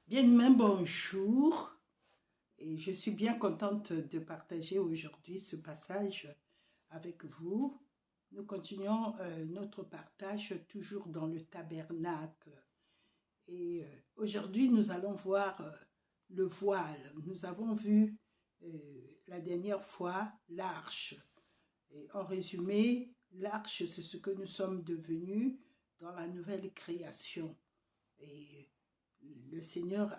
Bien-aimé, bonjour. Et je suis bien contente de partager aujourd'hui ce passage avec vous. Nous continuons notre partage toujours dans le tabernacle. Et aujourd'hui, nous allons voir le voile. Nous avons vu la dernière fois l'arche. Et en résumé, l'arche, c'est ce que nous sommes devenus dans la nouvelle création. Et le Seigneur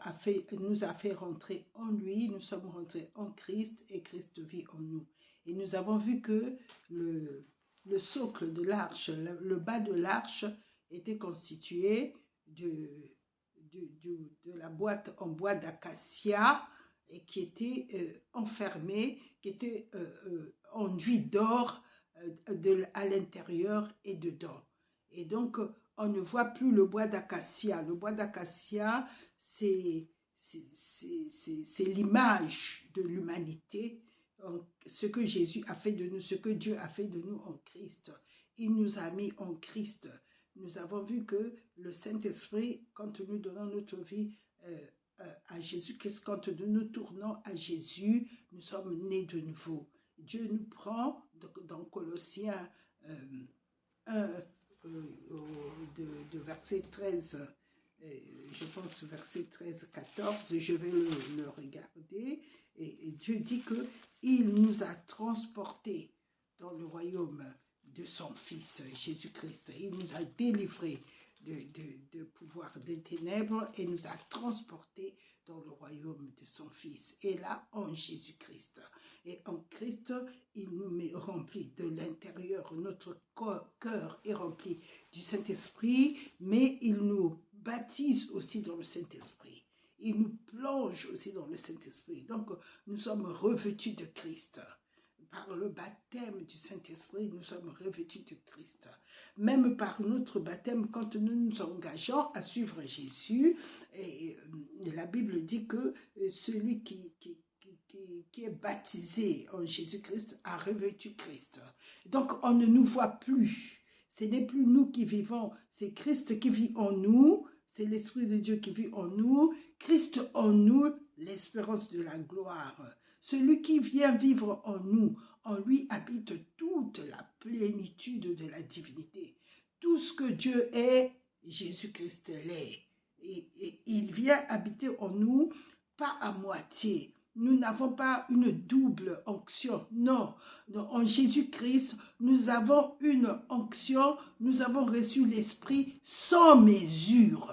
nous a fait rentrer en lui, nous sommes rentrés en Christ et Christ vit en nous. Et nous avons vu que le socle de l'arche, le bas de l'arche était constitué de la boîte en bois d'acacia et qui était enfermée, qui était enduit d'or à l'intérieur et dedans. Et donc, on ne voit plus le bois d'acacia. Le bois d'acacia, c'est l'image de l'humanité, ce que Jésus a fait de nous, ce que Dieu a fait de nous en Christ. Il nous a mis en Christ. Nous avons vu que le Saint-Esprit, quand nous donnons notre vie à Jésus-Christ, quand nous nous tournons à Jésus, nous sommes nés de nouveau. Dieu nous prend, dans Colossiens 1, de verset 13, je pense verset 13-14, je vais le regarder, et Dieu dit qu'il nous a transportés dans le royaume de son Fils Jésus-Christ. Il nous a délivrés de pouvoir des ténèbres et nous a transportés dans le royaume de son Fils. Et là, en Jésus-Christ. Et en Christ, il nous met remplis de l'intérieur. Notre cœur est rempli du Saint-Esprit, mais il nous baptise aussi dans le Saint-Esprit. Il nous plonge aussi dans le Saint-Esprit. Donc, nous sommes revêtus de Christ. Par le baptême du Saint-Esprit, nous sommes revêtus de Christ. Même par notre baptême, quand nous nous engageons à suivre Jésus, et la Bible dit que celui qui est baptisé en Jésus-Christ a revêtu Christ. Donc, on ne nous voit plus. Ce n'est plus nous qui vivons, c'est Christ qui vit en nous, c'est l'Esprit de Dieu qui vit en nous, Christ en nous, l'espérance de la gloire. Celui qui vient vivre en nous, en lui habite toute la plénitude de la divinité. Tout ce que Dieu est, Jésus-Christ l'est. Et il vient habiter en nous, pas à moitié. Nous n'avons pas une double onction, non. En Jésus-Christ, nous avons une onction, nous avons reçu l'Esprit sans mesure.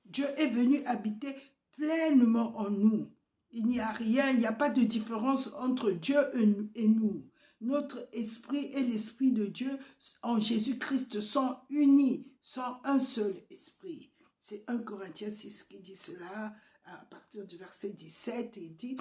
Dieu est venu habiter pleinement en nous. Il n'y a rien, il n'y a pas de différence entre Dieu et nous. Notre esprit et l'esprit de Dieu en Jésus-Christ sont unis, sont un seul esprit. C'est 1 Corinthiens 6 qui dit cela à partir du verset 17. Il dit,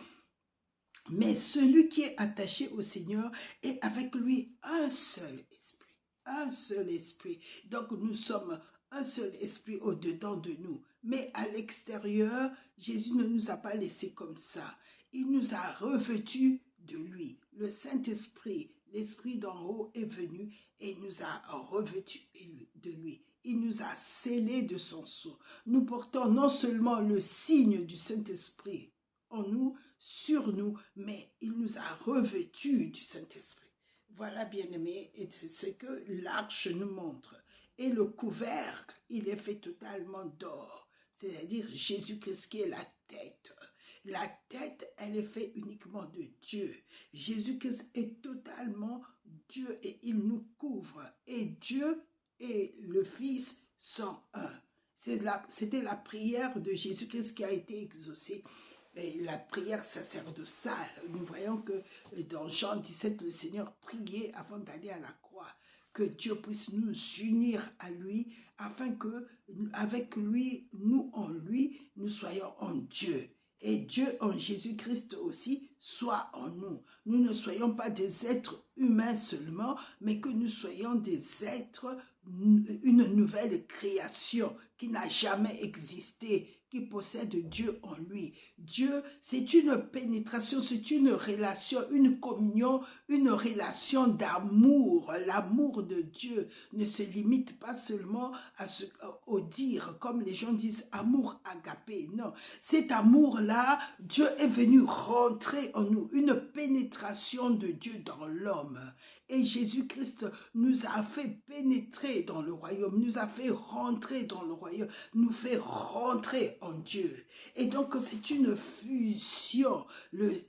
mais celui qui est attaché au Seigneur est avec lui un seul esprit. Un seul esprit. Donc nous sommes un seul esprit au-dedans de nous. Mais à l'extérieur, Jésus ne nous a pas laissés comme ça. Il nous a revêtus de lui. Le Saint-Esprit, l'Esprit d'en haut est venu et nous a revêtus de lui. Il nous a scellés de son sceau. Nous portons non seulement le signe du Saint-Esprit en nous, sur nous, mais il nous a revêtus du Saint-Esprit. Voilà, bien-aimés, et c'est ce que l'arche nous montre. Et le couvercle, il est fait totalement d'or, c'est-à-dire Jésus-Christ qui est la tête. La tête, elle est faite uniquement de Dieu. Jésus-Christ est totalement Dieu et il nous couvre. Et Dieu et le Fils sont un. C'était la prière de Jésus-Christ qui a été exaucée. Et la prière sacerdotale, nous voyons que dans Jean 17, le Seigneur priait avant d'aller à la croix, que Dieu puisse nous unir à lui, afin que, avec lui, nous en lui, nous soyons en Dieu. Et Dieu en Jésus-Christ aussi soit en nous. Nous ne soyons pas des êtres humains seulement, mais que nous soyons des êtres, une nouvelle création qui n'a jamais existé, qui possède Dieu en lui. Dieu, c'est une pénétration, c'est une relation, une communion, une relation d'amour. L'amour de Dieu ne se limite pas seulement au dire, comme les gens disent amour agapé. Non, cet amour-là, Dieu est venu rentrer en nous, une pénétration de Dieu dans l'homme. Et Jésus-Christ nous a fait pénétrer dans le royaume, nous a fait rentrer dans le royaume, nous fait rentrer en Dieu. Et donc c'est une fusion,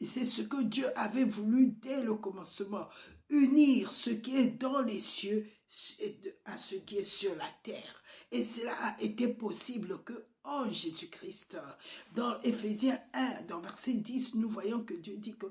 c'est ce que Dieu avait voulu dès le commencement, unir ce qui est dans les cieux à ce qui est sur la terre. Et cela a été possible que en Jésus-Christ. Dans Éphésiens 1, dans verset 10, nous voyons que Dieu dit que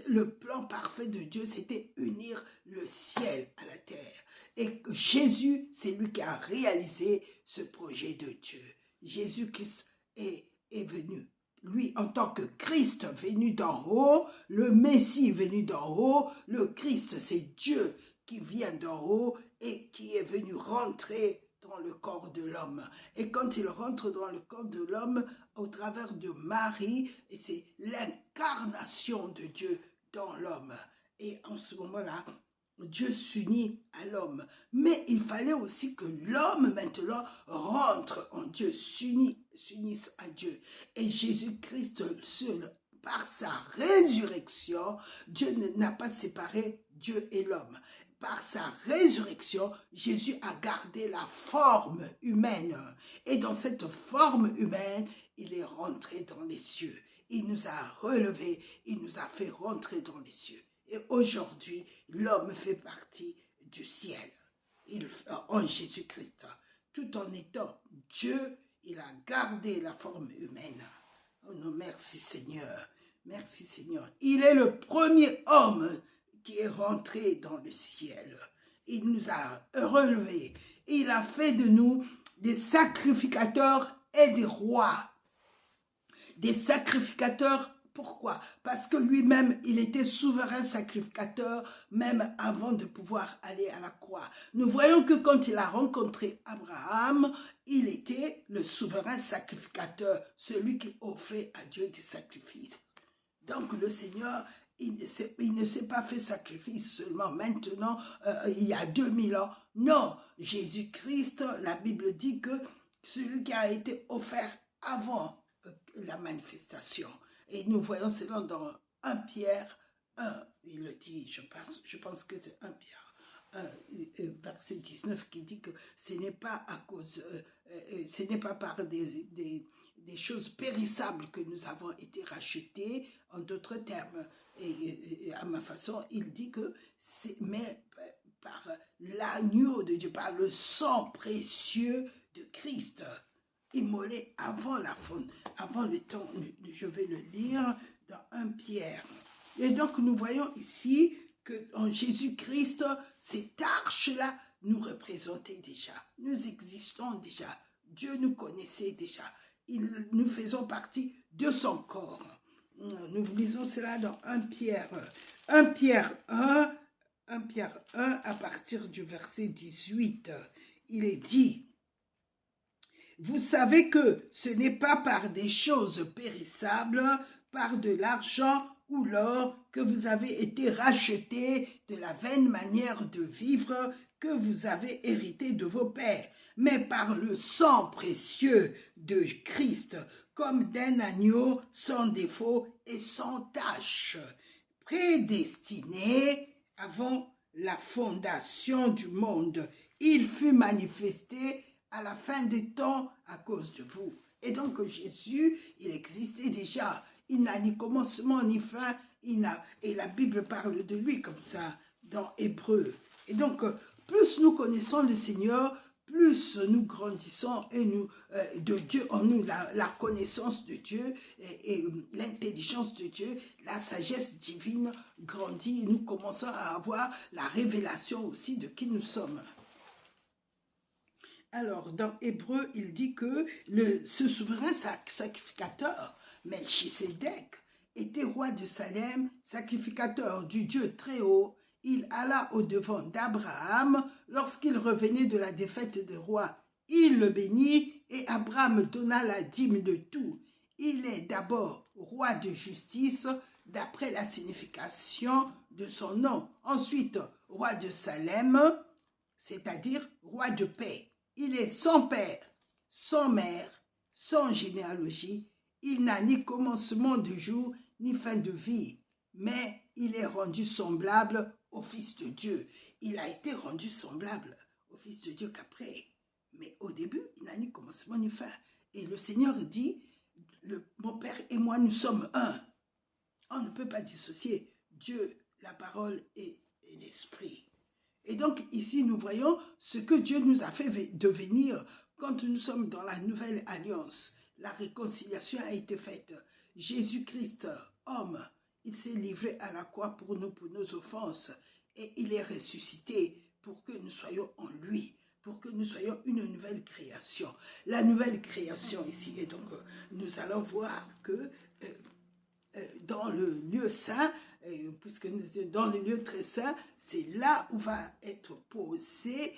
le plan parfait de Dieu, c'était unir le ciel à la terre. Et que Jésus, c'est lui qui a réalisé ce projet de Dieu. Jésus-Christ est venu. Lui, en tant que Christ venu d'en haut, le Messie venu d'en haut, le Christ, c'est Dieu qui vient d'en haut et qui est venu rentrer dans le corps de l'homme. Et quand il rentre dans le corps de l'homme, au travers de Marie, et c'est l'incarnation de Dieu dans l'homme. Et en ce moment-là, Dieu s'unit à l'homme. Mais il fallait aussi que l'homme maintenant rentre en Dieu, s'unisse à Dieu. Et Jésus-Christ seul, par sa résurrection, Dieu n'a pas séparé Dieu et l'homme. Par sa résurrection, Jésus a gardé la forme humaine. Et dans cette forme humaine, il est rentré dans les cieux. Il nous a relevés, il nous a fait rentrer dans les cieux. Et aujourd'hui, l'homme fait partie du ciel en Jésus-Christ. Tout en étant Dieu, il a gardé la forme humaine. Oh non, merci Seigneur. Merci Seigneur. Il est le premier homme qui est rentré dans le ciel. Il nous a relevés. Il a fait de nous des sacrificateurs et des rois. Des sacrificateurs, pourquoi? Parce que lui-même, il était souverain sacrificateur, même avant de pouvoir aller à la croix. Nous voyons que quand il a rencontré Abraham, il était le souverain sacrificateur, celui qui offrait à Dieu des sacrifices. Donc le Seigneur, il ne s'est pas fait sacrifice seulement maintenant, il y a 2000 ans. Non, Jésus-Christ, la Bible dit que celui qui a été offert avant la manifestation. Et nous voyons cela dans 1 Pierre 1, il le dit, je pense que c'est 1 Pierre 1, verset 19, qui dit que ce n'est pas à cause, ce n'est pas par des choses périssables que nous avons été rachetés, en d'autres termes. Et à ma façon, il dit que c'est mais par l'agneau de Dieu, par le sang précieux de Christ, immolé avant avant le temps. Je vais le lire dans 1 Pierre. Et donc nous voyons ici que en Jésus-Christ, cette arche-là nous représentait déjà. Nous existons déjà. Dieu nous connaissait déjà. Nous faisons partie de son corps. Nous lisons cela dans 1 Pierre. 1 Pierre 1, 1 Pierre 1 à partir du verset 18. Il est dit: vous savez que ce n'est pas par des choses périssables, par de l'argent ou l'or, que vous avez été rachetés de la vaine manière de vivre que vous avez hérité de vos pères, mais par le sang précieux de Christ, comme d'un agneau sans défaut et sans tache, prédestiné avant la fondation du monde. Il fut manifesté à la fin des temps à cause de vous. Et donc Jésus, il existait déjà. Il n'a ni commencement ni fin. Et la Bible parle de lui comme ça dans Hébreu. Et donc, plus nous connaissons le Seigneur, plus nous grandissons et de Dieu en nous, la connaissance de Dieu et l'intelligence de Dieu, la sagesse divine grandit et nous commençons à avoir la révélation aussi de qui nous sommes. Alors, dans Hébreu, il dit que ce souverain sacrificateur, Melchisédek, était roi de Salem, sacrificateur du Dieu très haut. Il alla au-devant d'Abraham lorsqu'il revenait de la défaite des rois Il le bénit et Abraham donna la dîme de tout. Il est d'abord roi de justice d'après la signification de son nom. Ensuite, roi de Salem, c'est-à-dire roi de paix. Il est sans père, sans mère, sans généalogie. Il n'a ni commencement de jour, ni fin de vie, mais il est rendu semblable au Fils de Dieu. Il a été rendu semblable au Fils de Dieu qu'après. Mais au début, il n'a ni commencement ni fin. Et le Seigneur dit, mon Père et moi, nous sommes un. On ne peut pas dissocier Dieu, la parole et l'Esprit. Et donc ici, nous voyons ce que Dieu nous a fait devenir quand nous sommes dans la nouvelle alliance. La réconciliation a été faite. Jésus-Christ, homme, il s'est livré à la croix pour nous, pour nos offenses. Et il est ressuscité pour que nous soyons en lui, pour que nous soyons une nouvelle création. La nouvelle création ici. Et donc, nous allons voir que dans le lieu saint, puisque nous étions dans le lieu très saint, c'est là où va être posée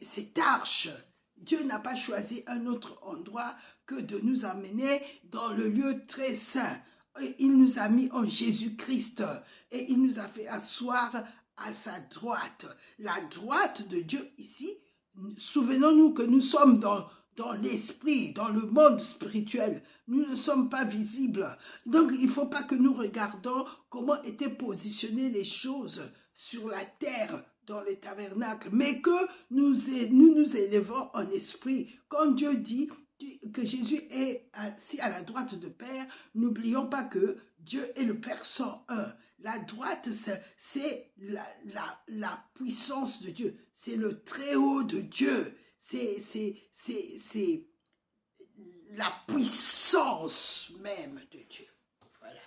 cette arche. Dieu n'a pas choisi un autre endroit que de nous amener dans le lieu très saint. Il nous a mis en Jésus-Christ et il nous a fait asseoir à sa droite. La droite de Dieu ici, souvenons-nous que nous sommes dans l'esprit, dans le monde spirituel. Nous ne sommes pas visibles. Donc, il ne faut pas que nous regardions comment étaient positionnées les choses sur la terre dans les tabernacles, mais que nous nous élevons en esprit. Quand Dieu dit que Jésus est assis à la droite de Père, n'oublions pas que Dieu est le Père 101. La droite, c'est la puissance de Dieu. C'est le très haut de Dieu. C'est la puissance même de Dieu. Voilà.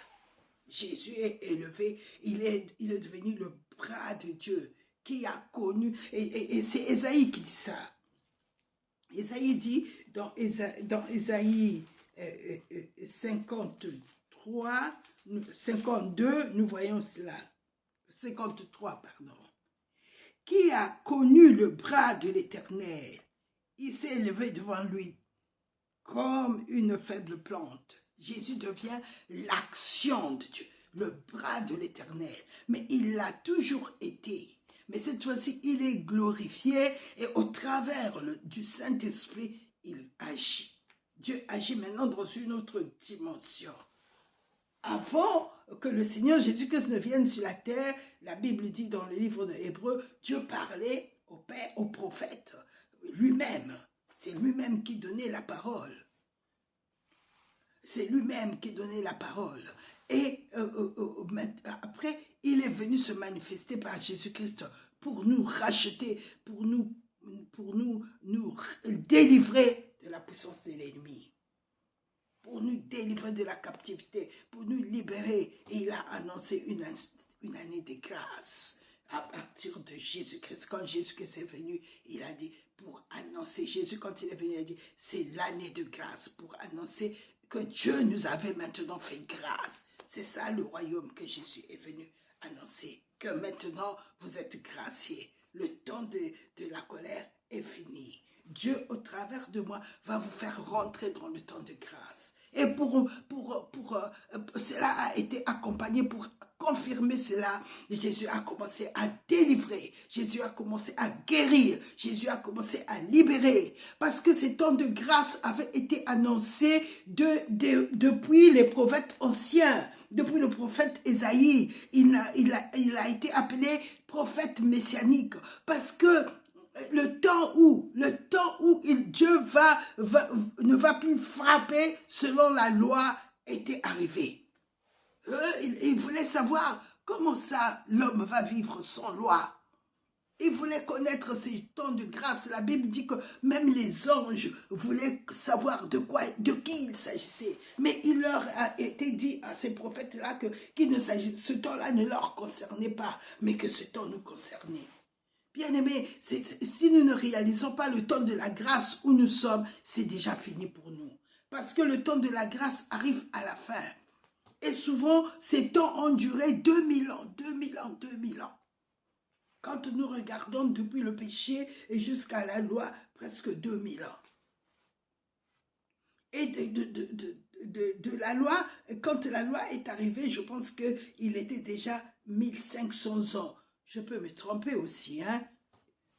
Jésus est élevé, il est devenu le bras de Dieu qui a connu, et c'est Ésaïe qui dit ça. Ésaïe dit, dans Ésaïe 53, 52, nous voyons cela, 53, pardon. Qui a connu le bras de l'Éternel? Il s'est élevé devant lui comme une faible plante. Jésus devient l'action de Dieu, le bras de l'Éternel. Mais il l'a toujours été. Mais cette fois-ci, il est glorifié et au travers du Saint-Esprit, il agit. Dieu agit maintenant dans une autre dimension. Avant que le Seigneur Jésus-Christ ne vienne sur la terre, la Bible dit dans le livre de Hébreux, Dieu parlait au Père, au prophète, lui-même. C'est lui-même qui donnait la parole. C'est lui-même qui donnait la parole. Et après, il est venu se manifester par Jésus-Christ pour nous racheter, pour nous délivrer de la puissance de l'ennemi, pour nous délivrer de la captivité, pour nous libérer. Et il a annoncé une année de grâce à partir de Jésus-Christ. Quand Jésus-Christ est venu, il a dit, pour annoncer, Jésus quand il est venu, il a dit, c'est l'année de grâce, pour annoncer que Dieu nous avait maintenant fait grâce. C'est ça le royaume que Jésus est venu annoncer, que maintenant vous êtes graciés. Le temps de la colère est fini. Dieu, au travers de moi, va vous faire rentrer dans le temps de grâce. Et cela a été accompagné pour confirmer cela. Jésus a commencé à délivrer. Jésus a commencé à guérir. Jésus a commencé à libérer. Parce que ces temps de grâce avaient été annoncés depuis les prophètes anciens. Depuis le prophète Ésaïe. Il a été appelé prophète messianique. Parce que le temps où Dieu ne va plus frapper selon la loi était arrivé. Il voulait savoir comment ça l'homme va vivre sans loi. Il voulait connaître ces temps de grâce. La Bible dit que même les anges voulaient savoir de qui il s'agissait. Mais il leur a été dit à ces prophètes-là que ce temps-là ne leur concernait pas, mais que ce temps nous concernait. Bien-aimés, si nous ne réalisons pas le temps de la grâce où nous sommes, c'est déjà fini pour nous. Parce que le temps de la grâce arrive à la fin. Et souvent, ces temps ont duré 2000 ans, 2000 ans, 2000 ans. Quand nous regardons depuis le péché et jusqu'à la loi, presque 2000 ans. et de la loi. Quand la loi est arrivée, je pense qu'il était déjà 1500 ans. Je peux me tromper aussi, hein.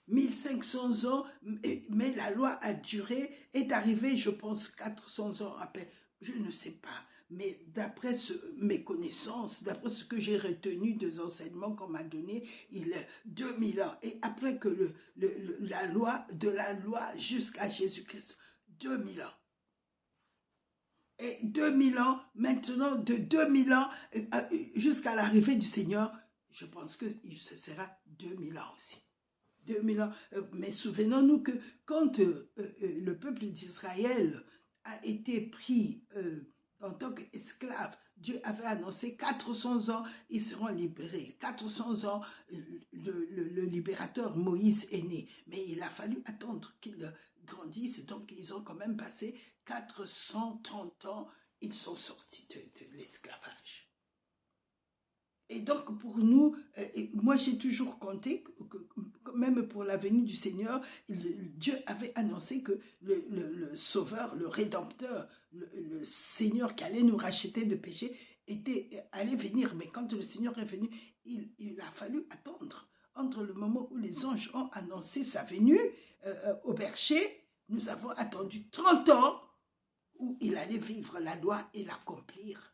1500 ans, mais la loi a duré, est arrivée, je pense, 400 ans après. Je ne sais pas, mais d'après mes connaissances, d'après ce que j'ai retenu des enseignements qu'on m'a donné, il est 2000 ans. Et après que la loi, de la loi jusqu'à Jésus-Christ, 2000 ans. Et 2000 ans, maintenant, de 2000 ans jusqu'à l'arrivée du Seigneur, je pense que ce sera 2000 ans aussi. 2000 ans. Mais souvenons-nous que quand le peuple d'Israël a été pris en tant qu'esclave, Dieu avait annoncé 400 ans, ils seront libérés. 400 ans, le libérateur Moïse est né. Mais il a fallu attendre qu'il grandisse, donc ils ont quand même passé 430 ans, ils sont sortis de l'esclavage. Et donc pour nous, moi j'ai toujours compté que même pour la venue du Seigneur, Dieu avait annoncé que le Sauveur, le Rédempteur, le Seigneur qui allait nous racheter de péché, allait venir. Mais quand le Seigneur est venu, il a fallu attendre. Entre le moment où les anges ont annoncé sa venue au berger, nous avons attendu 30 ans où il allait vivre la loi et l'accomplir.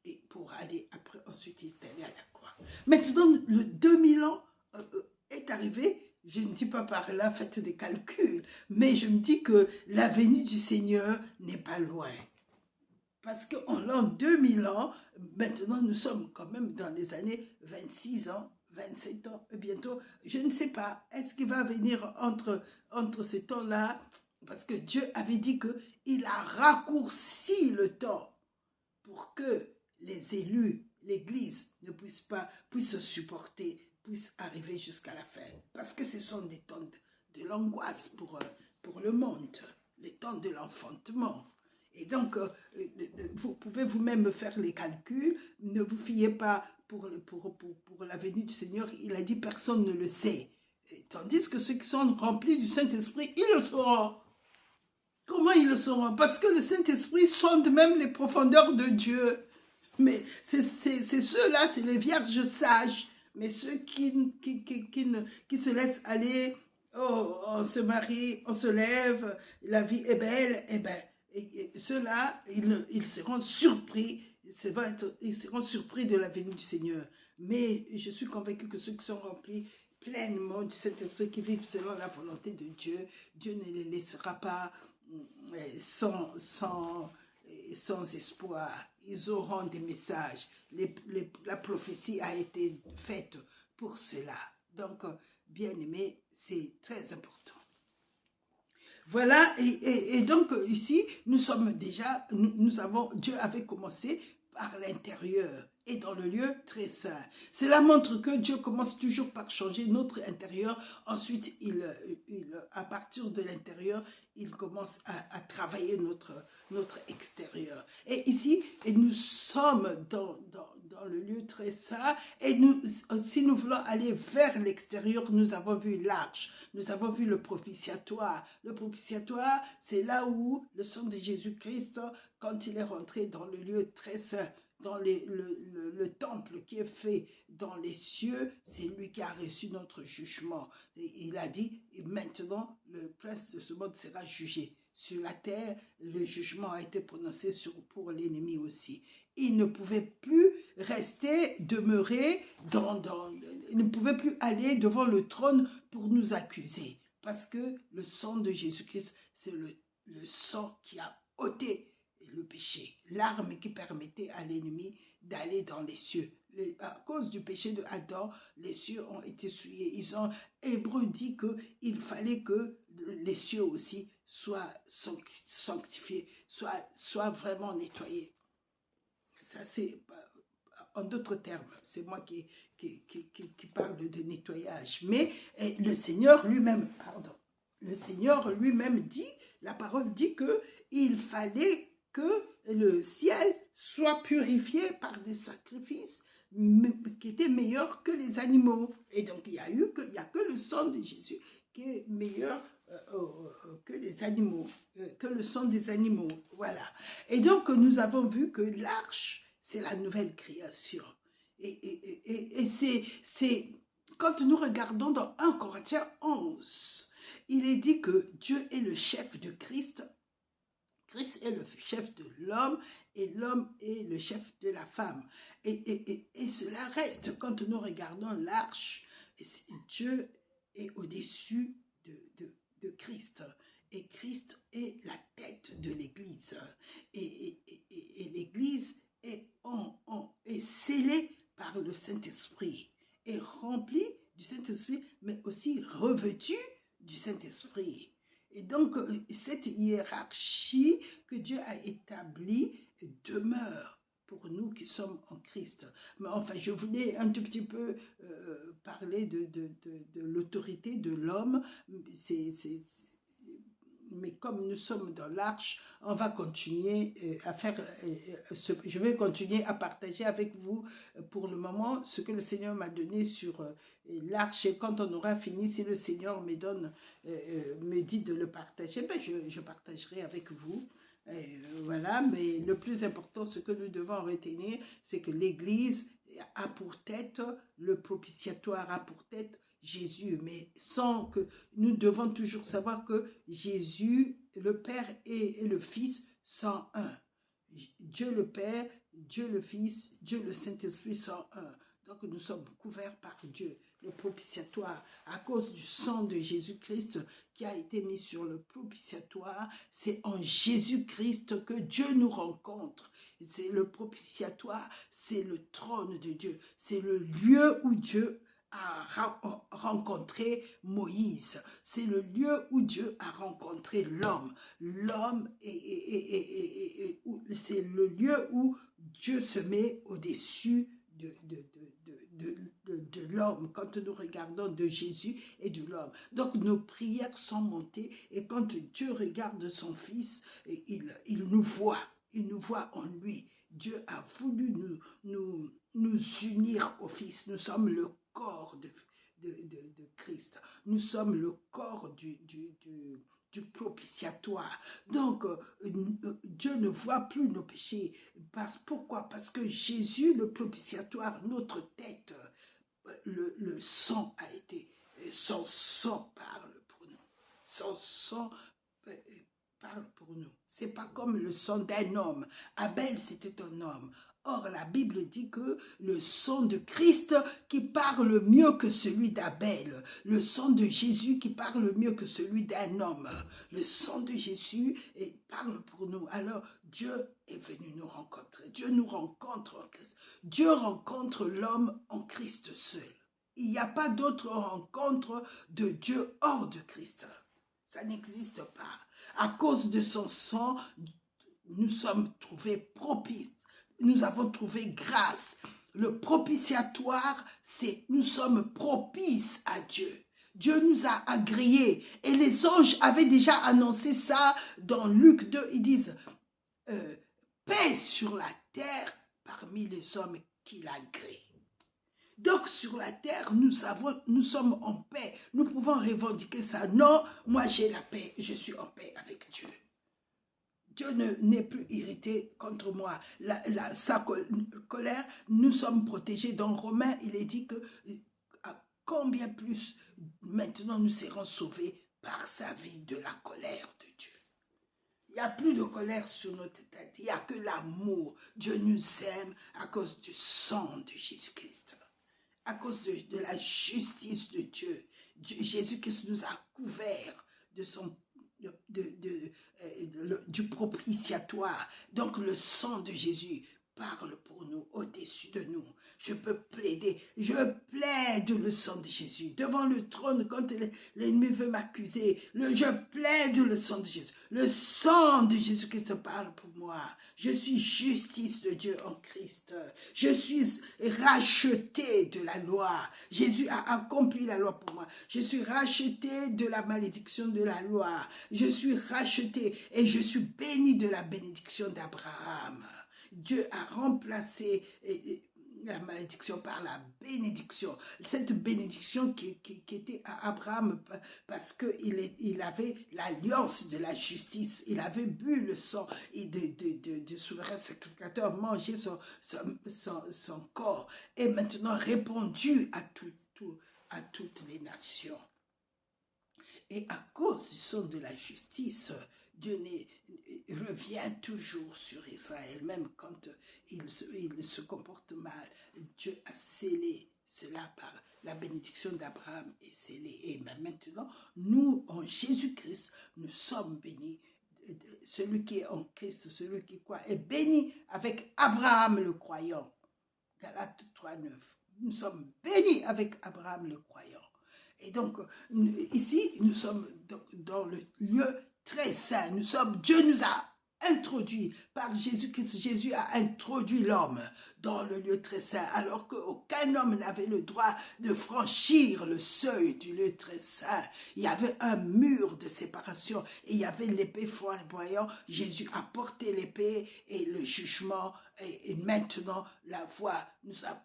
Et pour aller après, ensuite il est allé à la croix. Maintenant, le 2000 ans est arrivé. Je ne dis pas par là, faites des calculs, mais je me dis que la venue du Seigneur n'est pas loin. Parce qu'en l'an 2000 ans, maintenant nous sommes quand même dans les années 26 ans, 27 ans, bientôt, je ne sais pas, est-ce qu'il va venir entre ces temps-là? Parce que Dieu avait dit qu'il a raccourci le temps pour que les élus, l'Église ne puissent supporter, puissent arriver jusqu'à la fin. Parce que ce sont des temps de l'angoisse pour le monde, les temps de l'enfantement. Et donc, vous pouvez vous-même faire les calculs, ne vous fiez pas pour la venue du Seigneur, il a dit personne ne le sait. Et tandis que ceux qui sont remplis du Saint-Esprit, ils le sauront. Comment ils le sauront? Parce que le Saint-Esprit sonde même les profondeurs de Dieu. Mais c'est ceux-là, c'est les vierges sages. Mais ceux qui se laissent aller, oh, on se marie, on se lève, la vie est belle, eh bien, ceux-là, ils seront surpris. Ils seront surpris de la venue du Seigneur. Mais je suis convaincue que ceux qui sont remplis pleinement du Saint-Esprit, qui vivent selon la volonté de Dieu, Dieu ne les laissera pas sans espoir. Ils auront des messages. La prophétie a été faite pour cela. Donc, bien aimé, c'est très important. Voilà, et donc ici, nous sommes déjà, Dieu avait commencé par l'intérieur et dans le lieu très saint. Cela montre que Dieu commence toujours par changer notre intérieur. Ensuite, à partir de l'intérieur, il commence à travailler notre extérieur. Et ici, nous sommes dans le lieu très saint. Et si nous voulons aller vers l'extérieur, nous avons vu l'arche. Nous avons vu le propitiatoire. Le propitiatoire, c'est là où le sang de Jésus-Christ, quand il est rentré dans le lieu très saint, dans le temple qui est fait dans les cieux, c'est lui qui a reçu notre jugement. Et il a dit, et maintenant, le prince de ce monde sera jugé. Sur la terre, le jugement a été prononcé pour l'ennemi aussi. Il ne pouvait plus demeurer il ne pouvait plus aller devant le trône pour nous accuser. Parce que le sang de Jésus-Christ, c'est le sang qui a ôté le péché, l'arme qui permettait à l'ennemi d'aller dans les cieux. À cause du péché de Adam, les cieux ont été souillés. Hébreux dit qu'il fallait que les cieux aussi soient sanctifiés, soient vraiment nettoyés. Ça, c'est, en d'autres termes, c'est moi qui parle de nettoyage. Mais le Seigneur lui-même, dit, la parole dit qu'il fallait que le ciel soit purifié par des sacrifices qui étaient meilleurs que les animaux. Et donc, il n'y a que le sang de Jésus qui est meilleur que les animaux, que le sang des animaux, voilà. Et donc, nous avons vu que l'arche, c'est la nouvelle création. Et c'est, quand nous regardons dans 1 Corinthiens 11, il est dit que Dieu est le chef de Christ, Christ est le chef de l'homme et l'homme est le chef de la femme. Et cela reste quand nous regardons l'arche, Dieu est au-dessus de Christ. Et Christ est la tête de l'Église. Et l'Église est scellée par le Saint-Esprit, est remplie du Saint-Esprit, mais aussi revêtue du Saint-Esprit. Et donc, cette hiérarchie que Dieu a établie demeure pour nous qui sommes en Christ. Mais enfin, je voulais un tout petit peu parler de l'autorité de l'homme. Mais comme nous sommes dans l'arche, on va continuer à faire, je vais continuer à partager avec vous pour le moment ce que le Seigneur m'a donné sur l'arche. Et quand on aura fini, si le Seigneur me dit de le partager, ben je partagerai avec vous. Voilà, mais le plus important, ce que nous devons retenir, c'est que l'Église a pour tête le propitiatoire, a pour tête Jésus, mais sans que nous devons toujours savoir que Jésus, le Père et le Fils sont un. Dieu le Père, Dieu le Fils, Dieu le Saint-Esprit sont un. Donc nous sommes couverts par Dieu, le propitiatoire, à cause du sang de Jésus-Christ qui a été mis sur le propitiatoire. C'est en Jésus-Christ que Dieu nous rencontre. C'est le propitiatoire, c'est le trône de Dieu, c'est le lieu où Dieu a rencontré Moïse. C'est le lieu où Dieu a rencontré l'homme. L'homme, c'est le lieu où Dieu se met au-dessus de l'homme, quand nous regardons de Jésus et de l'homme. Donc nos prières sont montées et quand Dieu regarde son Fils, il nous voit en lui. Dieu a voulu nous unir au Fils. Nous sommes le corps de Christ. Nous sommes le corps du propitiatoire. Donc, Dieu ne voit plus nos péchés. Pourquoi? Parce que Jésus, le propitiatoire, notre tête, le sang a été, son sang parle pour nous. Son sang parle pour nous. C'est pas comme le sang d'un homme. Abel, c'était un homme. Or, la Bible dit que le sang de Christ qui parle mieux que celui d'Abel, le sang de Jésus qui parle mieux que celui d'un homme, le sang de Jésus parle pour nous. Alors, Dieu est venu nous rencontrer. Dieu nous rencontre en Christ. Dieu rencontre l'homme en Christ seul. Il n'y a pas d'autre rencontre de Dieu hors de Christ. Ça n'existe pas. À cause de son sang, nous sommes trouvés propices. Nous avons trouvé grâce. Le propitiatoire, c'est nous sommes propices à Dieu. Dieu nous a agréés. Et les anges avaient déjà annoncé ça dans Luc 2. Ils disent, paix sur la terre parmi les hommes qu'il agrée. Donc sur la terre, nous sommes en paix. Nous pouvons revendiquer ça. Non, moi j'ai la paix. Je suis en paix avec Dieu. Dieu n'est plus irrité contre moi. Sa colère, nous sommes protégés. Dans Romains, il est dit que combien plus maintenant nous serons sauvés par sa vie de la colère de Dieu. Il n'y a plus de colère sur notre tête. Il n'y a que l'amour. Dieu nous aime à cause du sang de Jésus-Christ. À cause de la justice de Dieu. Jésus-Christ nous a couverts de son du propitiatoire. Donc le sang de Jésus parle pour nous, au-dessus de nous. Je peux plaider, je plaide le sang de Jésus devant le trône quand l'ennemi veut m'accuser. Je plaide le sang de Jésus. Le sang de Jésus-Christ parle pour moi. Je suis justice de Dieu en Christ. Je suis racheté de la loi. Jésus a accompli la loi pour moi. Je suis racheté de la malédiction de la loi. Je suis racheté et je suis béni de la bénédiction d'Abraham. Dieu a remplacé la malédiction par la bénédiction. Cette bénédiction qui était à Abraham parce qu'il avait l'alliance de la justice. Il avait bu le sang et de souverain sacrificateur, mangé son corps et maintenant répandu à toutes les nations. Et à cause du sang de la justice, Dieu revient toujours sur Israël, même quand il se comporte mal. Dieu a scellé cela par la bénédiction d'Abraham est scellée. Et maintenant, nous, en Jésus-Christ, nous sommes bénis. Celui qui est en Christ, celui qui croit, est béni avec Abraham le croyant. Galates 3:9. Nous sommes bénis avec Abraham le croyant. Et donc, ici, nous sommes dans le lieu très saint. Dieu nous a introduits par Jésus-Christ. Jésus a introduit l'homme dans le lieu très saint, alors qu'aucun homme n'avait le droit de franchir le seuil du lieu très saint. Il y avait un mur de séparation et il y avait l'épée flamboyante. Jésus a porté l'épée et le jugement. Et maintenant, la voie,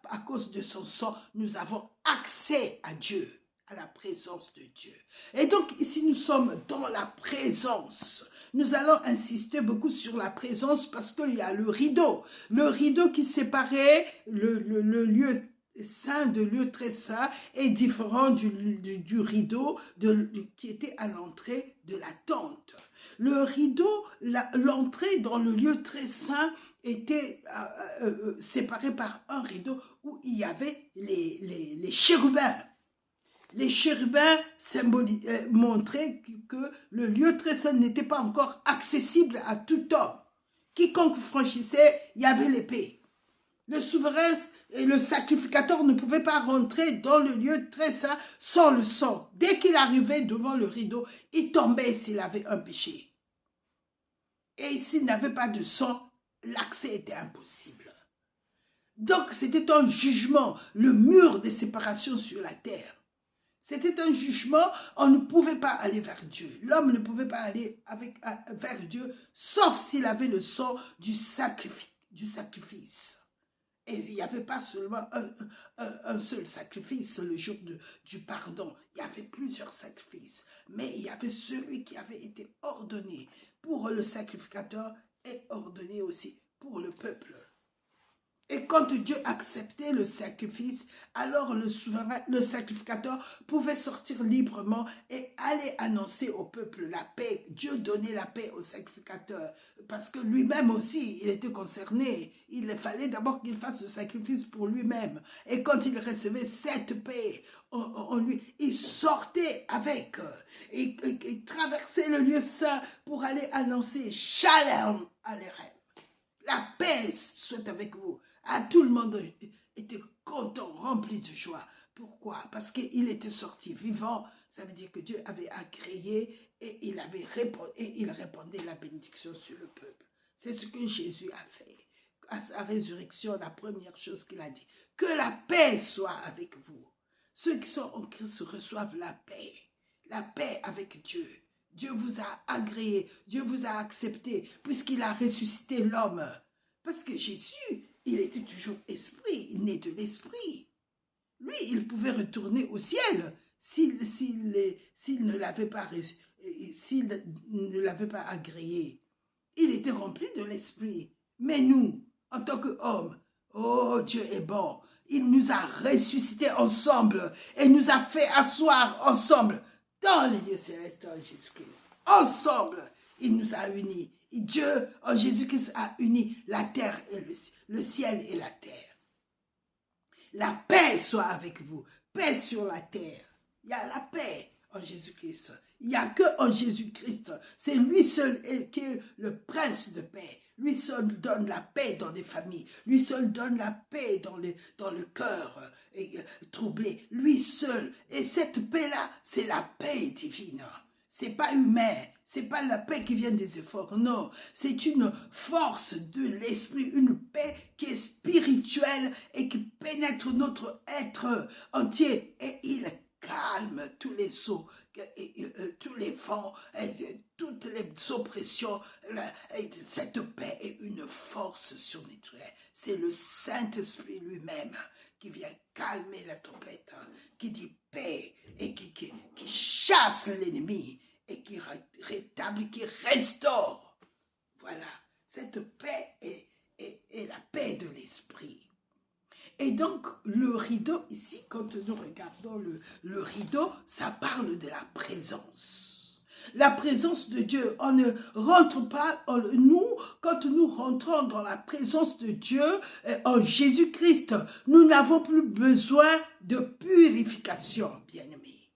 à cause de son sang, nous avons accès à Dieu, à la présence de Dieu. Et donc ici nous sommes dans la présence. Nous allons insister beaucoup sur la présence parce qu'il y a le rideau qui séparait le lieu saint de lieu très saint est différent du rideau qui était à l'entrée de la tente. Le rideau, l'entrée dans le lieu très saint était séparée par un rideau où il y avait les chérubins. Les chérubins montraient que le lieu très saint n'était pas encore accessible à tout homme. Quiconque franchissait, il y avait l'épée. Le souverain et le sacrificateur ne pouvaient pas rentrer dans le lieu très saint sans le sang. Dès qu'il arrivait devant le rideau, il tombait s'il avait un péché. Et s'il n'avait pas de sang, l'accès était impossible. Donc c'était un jugement, le mur de séparation sur la terre. C'était un jugement, on ne pouvait pas aller vers Dieu. L'homme ne pouvait pas aller vers Dieu, sauf s'il avait le sang du sacrifice. Et il n'y avait pas seulement un seul sacrifice le jour du pardon. Il y avait plusieurs sacrifices. Mais il y avait celui qui avait été ordonné pour le sacrificateur et ordonné aussi pour le peuple. Et quand Dieu acceptait le sacrifice, alors le sacrificateur pouvait sortir librement et aller annoncer au peuple la paix. Dieu donnait la paix au sacrificateur parce que lui-même aussi, il était concerné. Il fallait d'abord qu'il fasse le sacrifice pour lui-même. Et quand il recevait cette paix en lui, il sortait avec et traversait le lieu saint pour aller annoncer Shalom Aleichem. La paix soit avec vous. Tout le monde était content, rempli de joie. Pourquoi? Parce qu'il était sorti vivant. Ça veut dire que Dieu avait agréé et il répandait la bénédiction sur le peuple. C'est ce que Jésus a fait. À sa résurrection, la première chose qu'il a dit, que la paix soit avec vous. Ceux qui sont en Christ reçoivent la paix avec Dieu. Dieu vous a agréé, Dieu vous a accepté, puisqu'il a ressuscité l'homme. Parce que Jésus, il était toujours esprit, né de l'esprit. Lui, il pouvait retourner au ciel s'il ne l'avait pas agréé. Il était rempli de l'esprit. Mais nous, en tant qu'hommes, oh, Dieu est bon. Il nous a ressuscités ensemble et nous a fait asseoir ensemble dans les lieux célestes en Jésus-Christ. Ensemble, il nous a unis. Et Dieu, en Jésus-Christ, a uni la terre et le ciel et la terre. La paix soit avec vous. Paix sur la terre. Il y a la paix en Jésus-Christ. Il n'y a que en Jésus-Christ. C'est lui seul qui est le prince de paix. Lui seul donne la paix dans les familles. Lui seul donne la paix dans le cœur troublé. Lui seul. Et cette paix-là, c'est la paix divine. C'est pas humain. C'est pas la paix qui vient des efforts. Non. C'est une force de l'esprit. Une paix qui est spirituelle et qui pénètre notre être entier. Et il calme tous les sauts tous les vents, toutes les oppressions, cette paix est une force surnaturelle. C'est le Saint-Esprit lui-même qui vient calmer la tempête, qui dit paix et qui chasse l'ennemi et qui rétablit, qui restaure. Voilà, cette paix est la paix de l'esprit. Et donc, le rideau, ici, quand nous regardons le rideau, ça parle de la présence. La présence de Dieu. On ne rentre pas, quand nous rentrons dans la présence de Dieu, en Jésus-Christ, nous n'avons plus besoin de purification, bien-aimés.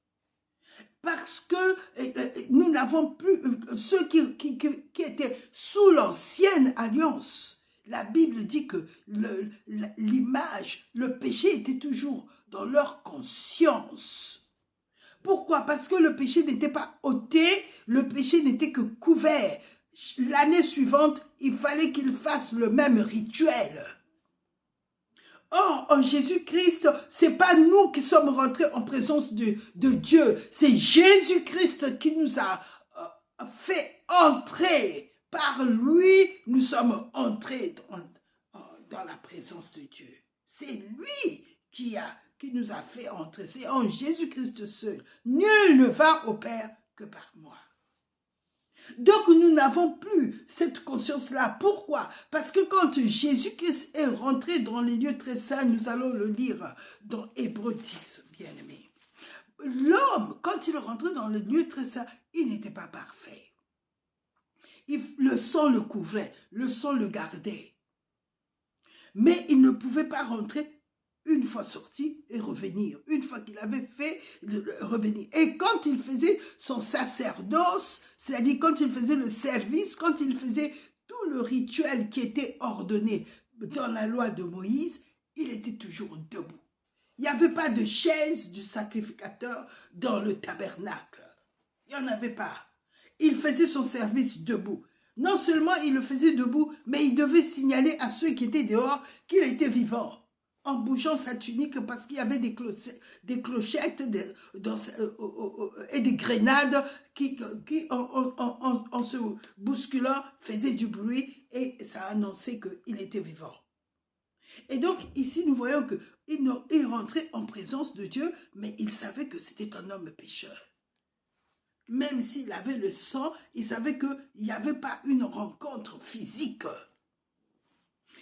Parce que nous n'avons plus, ceux qui étaient sous l'ancienne alliance, la Bible dit que l'image, le péché était toujours dans leur conscience. Pourquoi? Parce que le péché n'était pas ôté, le péché n'était que couvert. L'année suivante, il fallait qu'ils fassent le même rituel. Or, en Jésus-Christ, c'est pas nous qui sommes rentrés en présence de Dieu, c'est Jésus-Christ qui nous a fait entrer. Par lui, nous sommes entrés dans la présence de Dieu. C'est lui qui nous a fait entrer. C'est en Jésus-Christ seul. Nul ne va au Père que par moi. Donc, nous n'avons plus cette conscience-là. Pourquoi? Parce que quand Jésus-Christ est rentré dans les lieux très saints, nous allons le lire dans Hébreux 10, bien-aimés. L'homme, quand il est rentré dans les lieux très saints, il n'était pas parfait. Le sang le couvrait, le sang le gardait. Mais il ne pouvait pas rentrer une fois sorti et revenir. Une fois qu'il avait fait, revenir. Et quand il faisait son sacerdoce, c'est-à-dire quand il faisait le service, quand il faisait tout le rituel qui était ordonné dans la loi de Moïse, il était toujours debout. Il n'y avait pas de chaise du sacrificateur dans le tabernacle. Il n'y en avait pas. Il faisait son service debout. Non seulement il le faisait debout, mais il devait signaler à ceux qui étaient dehors qu'il était vivant, en bougeant sa tunique parce qu'il y avait des clochettes et des grenades qui en se bousculant, faisaient du bruit et ça annonçait qu'il était vivant. Et donc ici nous voyons qu'il rentrait en présence de Dieu, mais il savait que c'était un homme pécheur. Même s'il avait le sang, il savait qu'il n'y avait pas une rencontre physique.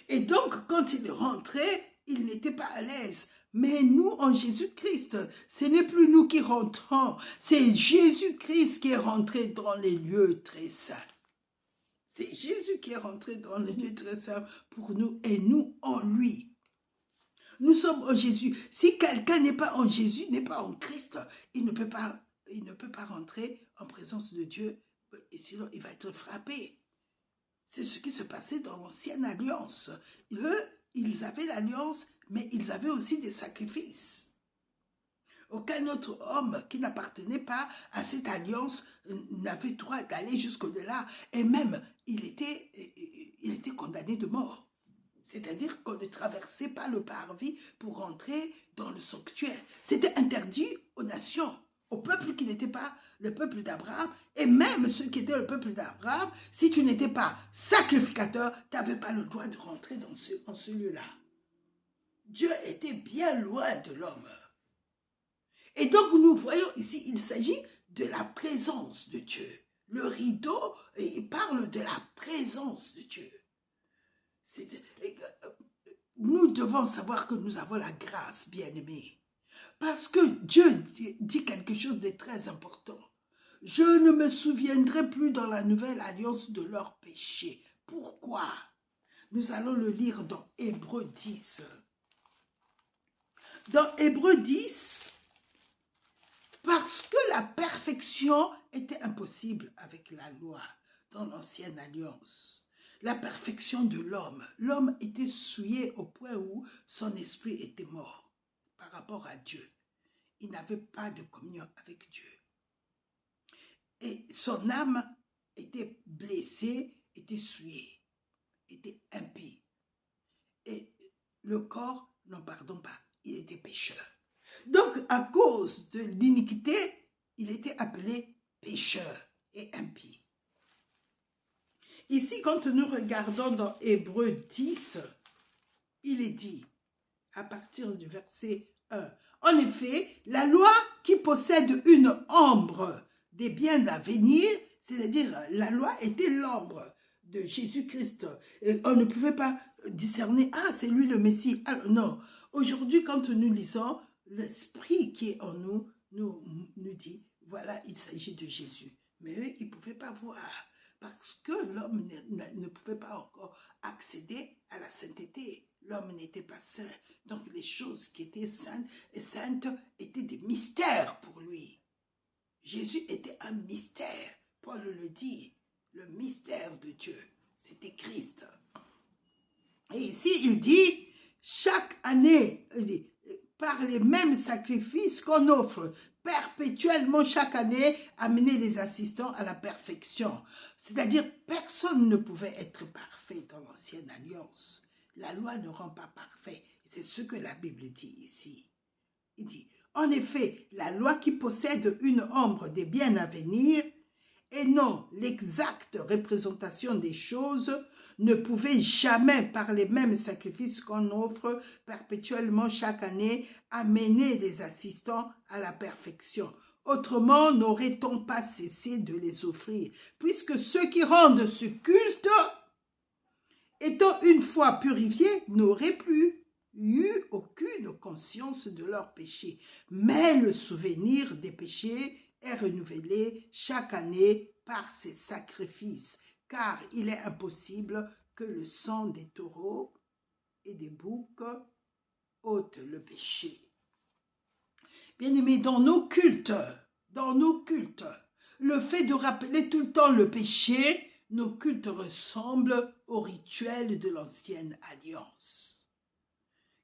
Et donc, quand il rentrait, il n'était pas à l'aise. Mais nous, en Jésus-Christ, ce n'est plus nous qui rentrons, c'est Jésus-Christ qui est rentré dans les lieux très saints. C'est Jésus qui est rentré dans les lieux très saints pour nous et nous en lui. Nous sommes en Jésus. Si quelqu'un n'est pas en Jésus, n'est pas en Christ, il ne peut pas rentrer en présence de Dieu, et sinon il va être frappé. C'est ce qui se passait dans l'ancienne alliance. Eux, ils avaient l'alliance, mais ils avaient aussi des sacrifices. Aucun autre homme qui n'appartenait pas à cette alliance n'avait droit d'aller jusqu'au-delà, et même il était condamné de mort. C'est-à-dire qu'on ne traversait pas le parvis pour rentrer dans le sanctuaire. C'était interdit aux nations, au peuple qui n'était pas le peuple d'Abraham, et même ceux qui étaient le peuple d'Abraham, si tu n'étais pas sacrificateur, tu n'avais pas le droit de rentrer dans ce lieu-là. Dieu était bien loin de l'homme. Et donc nous voyons ici, il s'agit de la présence de Dieu. Le rideau, il parle de la présence de Dieu. Nous devons savoir que nous avons la grâce, bien-aimés. Parce que Dieu dit quelque chose de très important. Je ne me souviendrai plus dans la nouvelle alliance de leurs péchés. Pourquoi? Nous allons le lire dans Hébreux 10. Dans Hébreux 10, parce que la perfection était impossible avec la loi dans l'ancienne alliance. La perfection de l'homme. L'homme était souillé au point où son esprit était mort par rapport à Dieu. Il n'avait pas de communion avec Dieu. Et son âme était blessée, était souillée, était impie. Et le corps, non pardon pas, il était pécheur. Donc, à cause de l'iniquité, il était appelé pécheur et impie. Ici, quand nous regardons dans Hébreux 10, il est dit, à partir du verset 1, en effet, la loi qui possède une ombre des biens à venir, c'est-à-dire la loi était l'ombre de Jésus-Christ. On ne pouvait pas discerner, ah, c'est lui le Messie. Alors, non, aujourd'hui, quand nous lisons, l'esprit qui est en nous nous dit, voilà, il s'agit de Jésus. Mais eux, ils ne pouvaient pas voir parce que l'homme ne pouvait pas encore accéder à la sainteté. L'homme n'était pas saint. Donc les choses qui étaient saintes étaient des mystères pour lui. Jésus était un mystère. Paul le dit, le mystère de Dieu, c'était Christ. Et ici, il dit, chaque année, par les mêmes sacrifices qu'on offre perpétuellement chaque année, amener les assistants à la perfection. C'est-à-dire, personne ne pouvait être parfait dans l'ancienne alliance. La loi ne rend pas parfait. C'est ce que la Bible dit ici. Il dit, en effet, la loi qui possède une ombre des biens à venir et non l'exacte représentation des choses ne pouvait jamais, par les mêmes sacrifices qu'on offre perpétuellement chaque année, amener les assistants à la perfection. Autrement, n'aurait-on pas cessé de les offrir, puisque ceux qui rendent ce culte, étant une fois purifiés, n'auraient plus eu aucune conscience de leurs péchés. Mais le souvenir des péchés est renouvelé chaque année par ces sacrifices, car il est impossible que le sang des taureaux et des boucs ôte le péché. Bien-aimés, dans nos cultes, le fait de rappeler tout le temps le péché, nos cultes ressemblent aux rituels de l'ancienne alliance.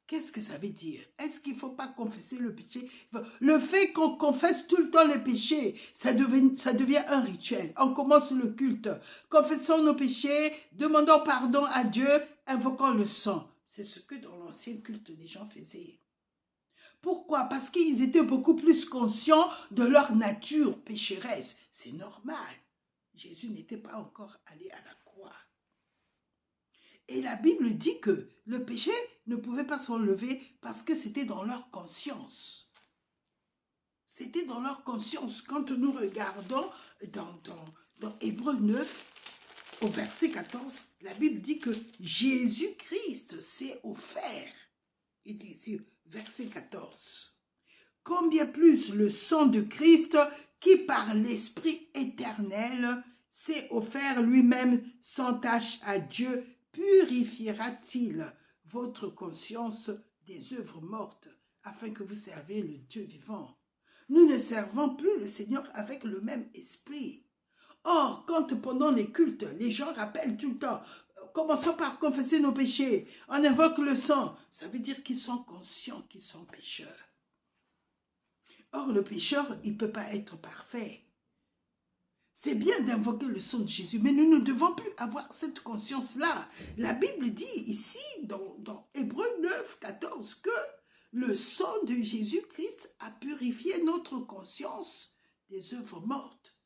Qu'est-ce que ça veut dire? Est-ce qu'il ne faut pas confesser le péché? Le fait qu'on confesse tout le temps les péchés, ça devient un rituel. On commence le culte. Confessons nos péchés, demandons pardon à Dieu, invoquons le sang. C'est ce que dans l'ancien culte les gens faisaient. Pourquoi? Parce qu'ils étaient beaucoup plus conscients de leur nature pécheresse. C'est normal. Jésus n'était pas encore allé à la croix. Et la Bible dit que le péché ne pouvait pas s'enlever parce que c'était dans leur conscience. C'était dans leur conscience. Quand nous regardons dans Hébreux 9, au verset 14, la Bible dit que Jésus-Christ s'est offert. Il dit ici, verset 14. Combien plus le sang de Christ qui par l'Esprit éternel s'est offert lui-même sans tache à Dieu, purifiera-t-il votre conscience des œuvres mortes afin que vous serviez le Dieu vivant? Nous ne servons plus le Seigneur avec le même esprit. Or, quand pendant les cultes, les gens rappellent tout le temps, commençons par confesser nos péchés, on invoque le sang, ça veut dire qu'ils sont conscients qu'ils sont pécheurs. Or, le pécheur, il ne peut pas être parfait. C'est bien d'invoquer le sang de Jésus, mais nous ne devons plus avoir cette conscience-là. La Bible dit ici, dans Hébreux 9, 14, que le sang de Jésus-Christ a purifié notre conscience des œuvres mortes.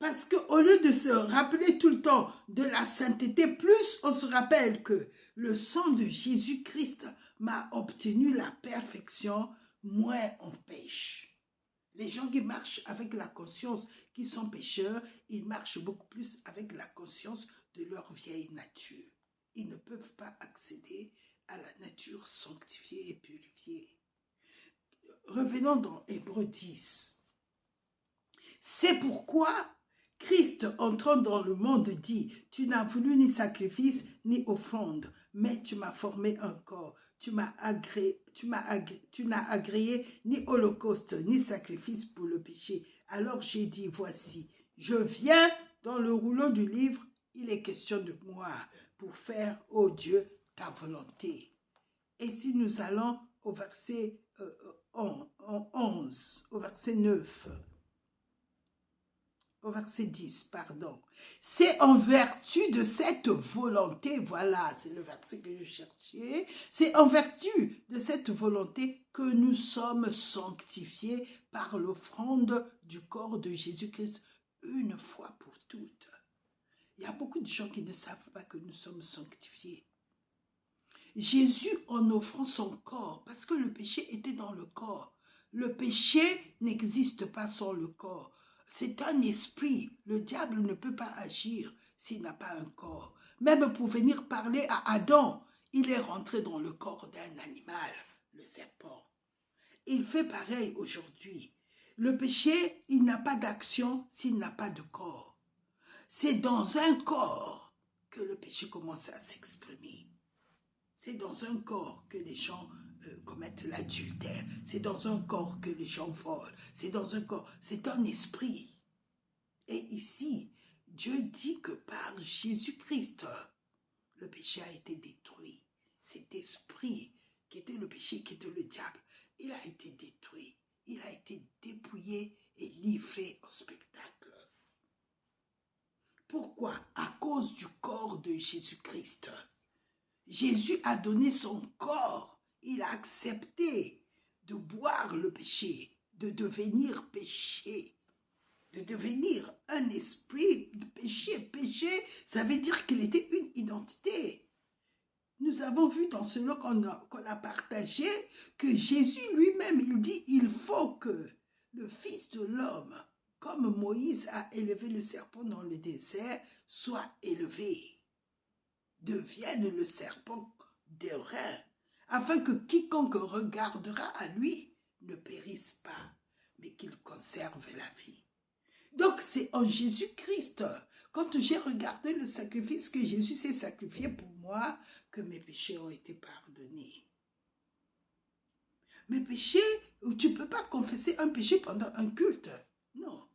Parce qu'au lieu de se rappeler tout le temps de la sainteté, plus on se rappelle que le sang de Jésus-Christ m'a obtenu la perfection, moins on pêche. Les gens qui marchent avec la conscience qu'ils sont pécheurs, ils marchent beaucoup plus avec la conscience de leur vieille nature. Ils ne peuvent pas accéder à la nature sanctifiée et purifiée. Revenons dans Hébreux 10. C'est pourquoi Christ, entrant dans le monde, dit, « Tu n'as voulu ni sacrifice, ni offrande, mais tu m'as formé un corps. Tu n'as agréé ni holocauste, ni sacrifice pour le péché. Alors j'ai dit, voici, je viens dans le rouleau du livre, il est question de moi, pour faire, ô Dieu, ta volonté. » Et si nous allons au verset 11, au verset 9, au verset 10, pardon. C'est en vertu de cette volonté, voilà, c'est le verset que je cherchais, c'est en vertu de cette volonté que nous sommes sanctifiés par l'offrande du corps de Jésus-Christ une fois pour toutes. Il y a beaucoup de gens qui ne savent pas que nous sommes sanctifiés. Jésus, en offrant son corps, parce que le péché était dans le corps, le péché n'existe pas sans le corps. C'est un esprit. Le diable ne peut pas agir s'il n'a pas un corps. Même pour venir parler à Adam, il est rentré dans le corps d'un animal, le serpent. Il fait pareil aujourd'hui. Le péché, il n'a pas d'action s'il n'a pas de corps. C'est dans un corps que le péché commence à s'exprimer. C'est dans un corps que les gens commettent l'adultère. C'est dans un corps que les gens volent. C'est dans un corps. C'est un esprit. Et ici, Dieu dit que par Jésus-Christ, le péché a été détruit. Cet esprit qui était le péché, qui était le diable, il a été détruit. Il a été dépouillé et livré au spectacle. Pourquoi? À cause du corps de Jésus-Christ. Jésus a donné son corps. Il a accepté de boire le péché, de devenir péché, de devenir un esprit de péché. Péché, ça veut dire qu'il était une identité. Nous avons vu dans ce lot qu'on a partagé que Jésus lui-même, il dit, il faut que le Fils de l'homme, comme Moïse a élevé le serpent dans le désert, soit élevé, devienne le serpent d'airain, afin que quiconque regardera à lui ne périsse pas, mais qu'il conserve la vie. Donc c'est en Jésus-Christ, quand j'ai regardé le sacrifice que Jésus s'est sacrifié pour moi, que mes péchés ont été pardonnés. Mes péchés, tu ne peux pas confesser un péché pendant un culte. Non,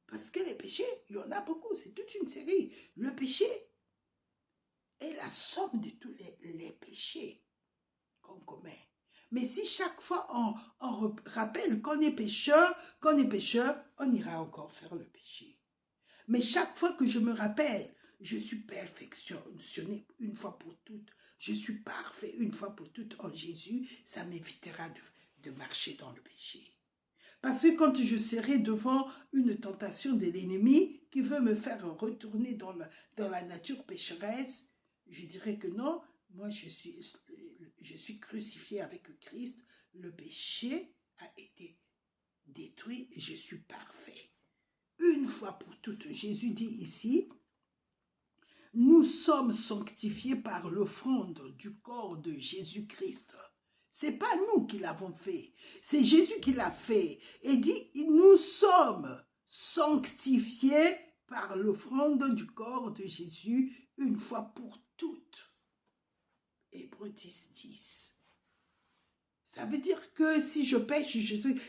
parce que les péchés, il y en a beaucoup, c'est toute une série. Le péché est la somme de tous les péchés qu'on commet. Mais si chaque fois on rappelle qu'on est pécheur, on ira encore faire le péché. Mais chaque fois que je me rappelle, je suis perfectionné une fois pour toutes, je suis parfait une fois pour toutes en Jésus, ça m'évitera de marcher dans le péché. Parce que quand je serai devant une tentation de l'ennemi qui veut me faire retourner dans la nature pécheresse, je dirais que non, moi je suis crucifié avec Christ, le péché a été détruit et je suis parfait. Une fois pour toutes, Jésus dit ici, nous sommes sanctifiés par l'offrande du corps de Jésus-Christ. Ce n'est pas nous qui l'avons fait, c'est Jésus qui l'a fait. Et dit, nous sommes sanctifiés par l'offrande du corps de Jésus une fois pour toutes. Hébreux 10. Ça veut dire que si je pêche,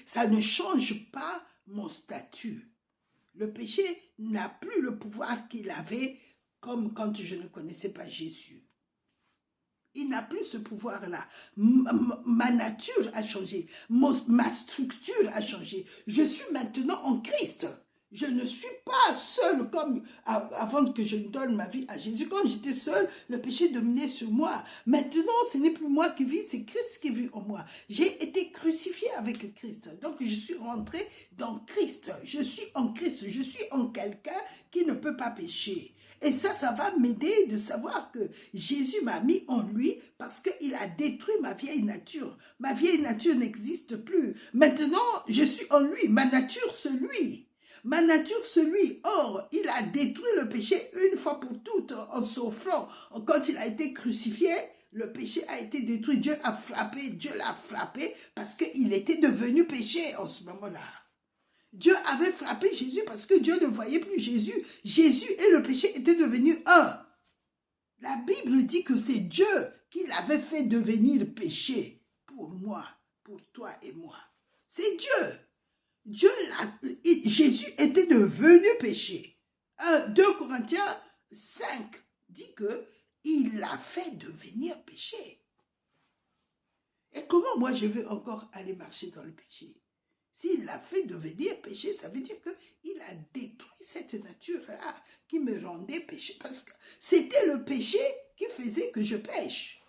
ça ne change pas mon statut. Le péché n'a plus le pouvoir qu'il avait comme quand je ne connaissais pas Jésus. Il n'a plus ce pouvoir-là. Ma nature a changé. Ma structure a changé. Je suis maintenant en Christ. Je ne suis pas seul comme avant que je donne ma vie à Jésus. Quand j'étais seul, le péché dominait sur moi. Maintenant, ce n'est plus moi qui vis, c'est Christ qui vit en moi. J'ai été crucifié avec Christ. Donc, je suis rentré dans Christ. Je suis en Christ. Je suis en quelqu'un qui ne peut pas pécher. Et ça va m'aider de savoir que Jésus m'a mis en lui parce qu'il a détruit ma vieille nature. Ma vieille nature n'existe plus. Maintenant, je suis en lui. Ma nature, c'est lui. Ma nature, c'est lui. Or, il a détruit le péché une fois pour toutes en s'offrant. Quand il a été crucifié, le péché a été détruit. Dieu l'a frappé parce qu'il était devenu péché en ce moment-là. Dieu avait frappé Jésus parce que Dieu ne voyait plus Jésus. Jésus et le péché étaient devenus un. La Bible dit que c'est Dieu qui l'avait fait devenir péché pour moi, pour toi et moi. C'est Dieu. Jésus était devenu péché. 2 Corinthiens 5 dit qu'il l'a fait devenir péché. Et comment moi je vais encore aller marcher dans le péché? S'il l'a fait devenir péché, ça veut dire qu'il a détruit cette nature-là qui me rendait péché. Parce que c'était le péché qui faisait que je pêche.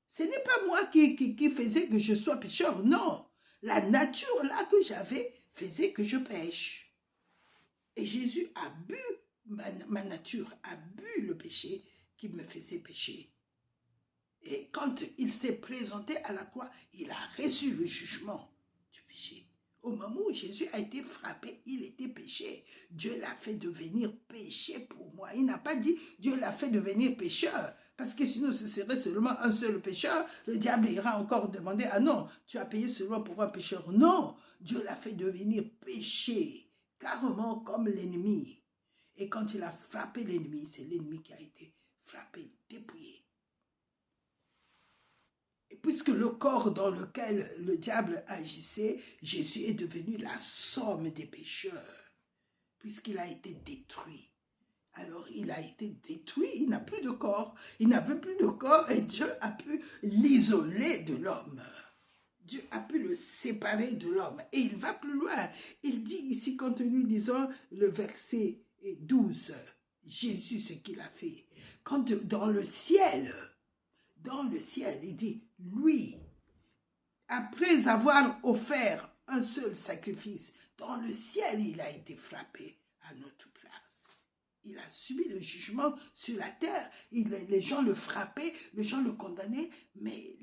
Ce n'est pas moi qui faisait que je sois pécheur, non. La nature là que j'avais faisait que je pêche. Et Jésus a bu, ma nature a bu le péché qui me faisait pécher. Et quand il s'est présenté à la croix, il a reçu le jugement du péché. Au moment où Jésus a été frappé, il était péché. Dieu l'a fait devenir péché pour moi. Il n'a pas dit Dieu l'a fait devenir pécheur. Parce que sinon, ce serait seulement un seul pécheur. Le diable ira encore demander, ah non, tu as payé seulement pour un pécheur. Non, Dieu l'a fait devenir péché, carrément comme l'ennemi. Et quand il a frappé l'ennemi, c'est l'ennemi qui a été frappé, dépouillé. Et puisque le corps dans lequel le diable agissait, Jésus est devenu la somme des pécheurs, puisqu'il a été détruit. Alors il a été détruit, il n'a plus de corps, il n'avait plus de corps et Dieu a pu l'isoler de l'homme. Dieu a pu le séparer de l'homme. Et il va plus loin. Il dit ici, continue, disons, le verset 12, Jésus, ce qu'il a fait. Quand dans le ciel, il dit, lui, après avoir offert un seul sacrifice, dans le ciel, il a été frappé à notre place. Il a subi le jugement sur la terre. Les gens le frappaient, les gens le condamnaient, mais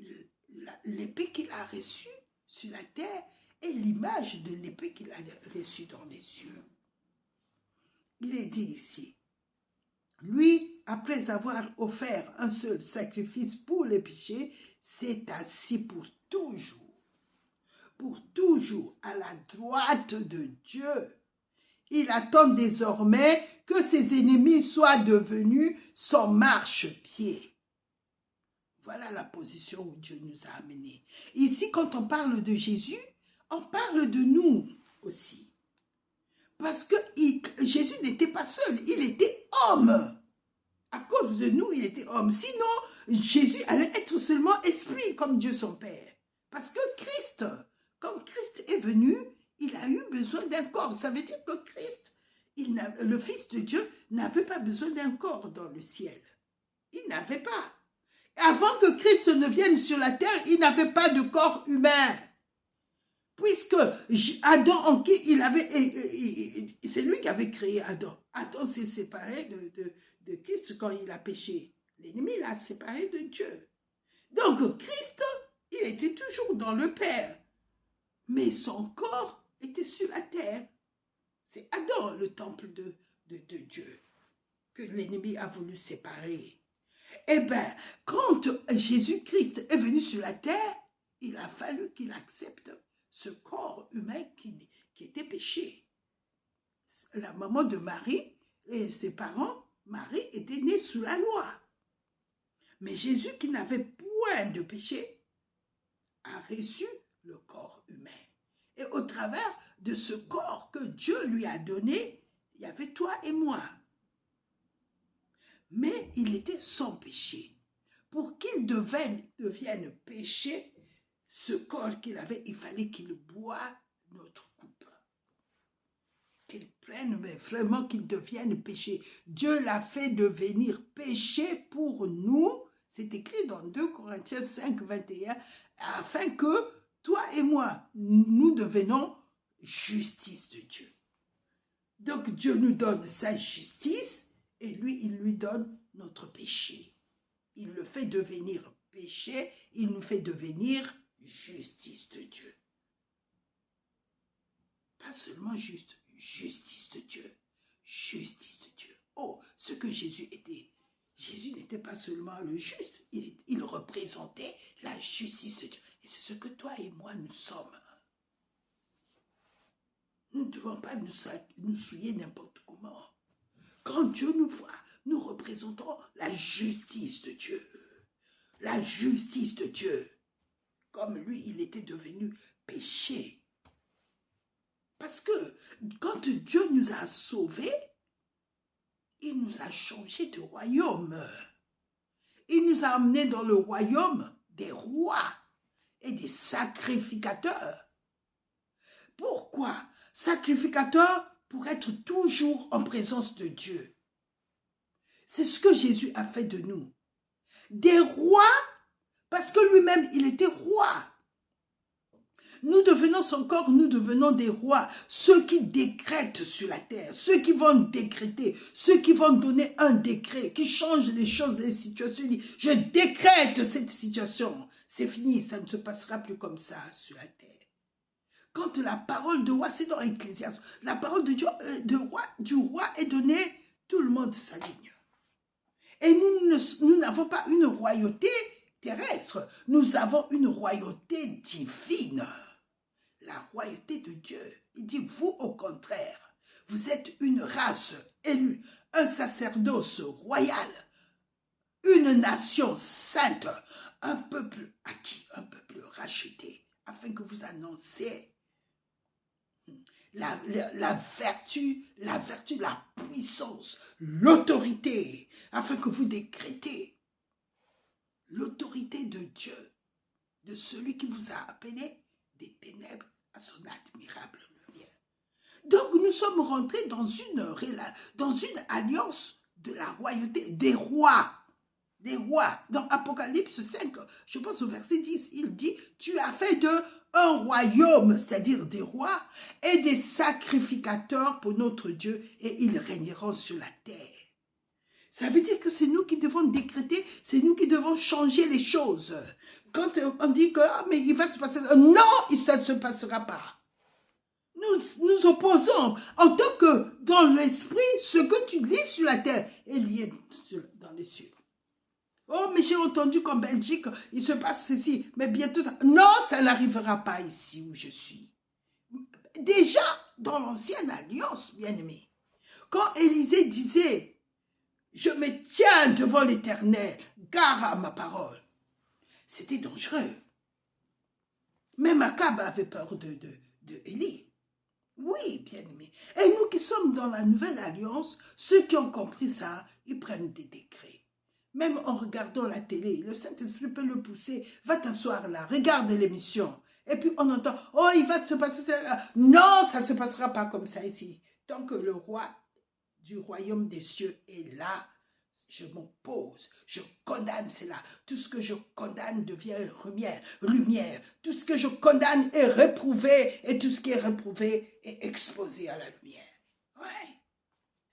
l'épée qu'il a reçue sur la terre est l'image de l'épée qu'il a reçue dans les cieux. Il est dit ici, lui, après avoir offert un seul sacrifice pour les péchés, s'est assis pour toujours à la droite de Dieu. Il attend désormais que ses ennemis soient devenus son marchepied. Voilà la position où Dieu nous a amenés. Ici, quand on parle de Jésus, on parle de nous aussi. Parce que Jésus n'était pas seul, il était homme. À cause de nous, il était homme. Sinon, Jésus allait être seulement esprit comme Dieu son Père. Parce que Christ, quand Christ est venu, il a eu besoin d'un corps. Ça veut dire que Christ, le Fils de Dieu, n'avait pas besoin d'un corps dans le ciel. Il n'avait pas. Avant que Christ ne vienne sur la terre, il n'avait pas de corps humain. Puisque Adam, en qui il avait, c'est lui qui avait créé Adam. Adam s'est séparé de Christ quand il a péché. L'ennemi l'a séparé de Dieu. Donc Christ, il était toujours dans le Père. Mais son corps était sur la terre. C'est Adam, le temple de Dieu, que l'ennemi a voulu séparer. Eh bien, quand Jésus-Christ est venu sur la terre, il a fallu qu'il accepte ce corps humain qui était péché. La maman de Marie et ses parents, Marie, était née sous la loi. Mais Jésus, qui n'avait point de péché, a reçu le corps humain. Et au travers de ce corps que Dieu lui a donné, il y avait toi et moi. Mais il était sans péché. Pour qu'il devienne péché, ce corps qu'il avait, il fallait qu'il boive notre coupe. Qu'il prenne, mais vraiment qu'il devienne péché. Dieu l'a fait devenir péché pour nous. C'est écrit dans 2 Corinthiens 5, 21, afin que toi et moi, nous devenons justice de Dieu. Donc Dieu nous donne sa justice et lui, il lui donne notre péché. Il le fait devenir péché, il nous fait devenir justice de Dieu. Pas seulement juste, justice de Dieu. Justice de Dieu. Oh, ce que Jésus était. Jésus n'était pas seulement le juste, il représentait la justice de Dieu. Et c'est ce que toi et moi nous sommes. Nous ne devons pas nous souiller n'importe comment. Quand Dieu nous voit, nous représentons la justice de Dieu. La justice de Dieu. Comme lui, il était devenu péché. Parce que quand Dieu nous a sauvés, il nous a changé de royaume. Il nous a amenés dans le royaume des rois et des sacrificateurs. Pourquoi? Sacrificateur pour être toujours en présence de Dieu. C'est ce que Jésus a fait de nous. Des rois, parce que lui-même, il était roi. Nous devenons son corps, nous devenons des rois. Ceux qui décrètent sur la terre, ceux qui vont décréter, ceux qui vont donner un décret, qui changent les choses, les situations. Il dit, je décrète cette situation. C'est fini, ça ne se passera plus comme ça sur la terre. Quand la parole de roi, c'est dans Ecclésiaste, la parole de Dieu, du roi est donnée, tout le monde s'aligne. Et nous n'avons pas une royauté terrestre, nous avons une royauté divine. La royauté de Dieu. Il dit, vous au contraire, vous êtes une race élue, un sacerdoce royal, une nation sainte, un peuple acquis, un peuple racheté, afin que vous annonciez la vertu, la puissance, l'autorité, afin que vous décrétez l'autorité de Dieu, de celui qui vous a appelé des ténèbres à son admirable lumière. Donc nous sommes rentrés dans une alliance de la royauté, des rois. Des rois. Dans Apocalypse 5, je pense au verset 10, il dit, tu as fait d'eux un royaume, c'est-à-dire des rois, et des sacrificateurs pour notre Dieu, et ils régneront sur la terre. Ça veut dire que c'est nous qui devons décréter, c'est nous qui devons changer les choses. Quand on dit que mais il va se passer, non, ça ne se passera pas. Nous opposons en tant que dans l'esprit, ce que tu lis sur la terre est lié dans les cieux. Oh, mais j'ai entendu qu'en Belgique, il se passe ceci, mais bientôt ça... Non, ça n'arrivera pas ici où je suis. Déjà, dans l'ancienne alliance, bien-aimé, quand Élisée disait, je me tiens devant l'Éternel, garde à ma parole, c'était dangereux. Même Akab avait peur de Élie. Oui, bien-aimé. Et nous qui sommes dans la nouvelle alliance, ceux qui ont compris ça, ils prennent des décrets. Même en regardant la télé, le Saint-Esprit peut le pousser. Va t'asseoir là, regarde l'émission. Et puis on entend, oh, il va se passer ça là. Non, ça ne se passera pas comme ça ici. Tant que le roi du royaume des cieux est là, je m'oppose, je condamne cela. Tout ce que je condamne devient lumière. Tout ce que je condamne est réprouvé et tout ce qui est réprouvé est exposé à la lumière. Ouais.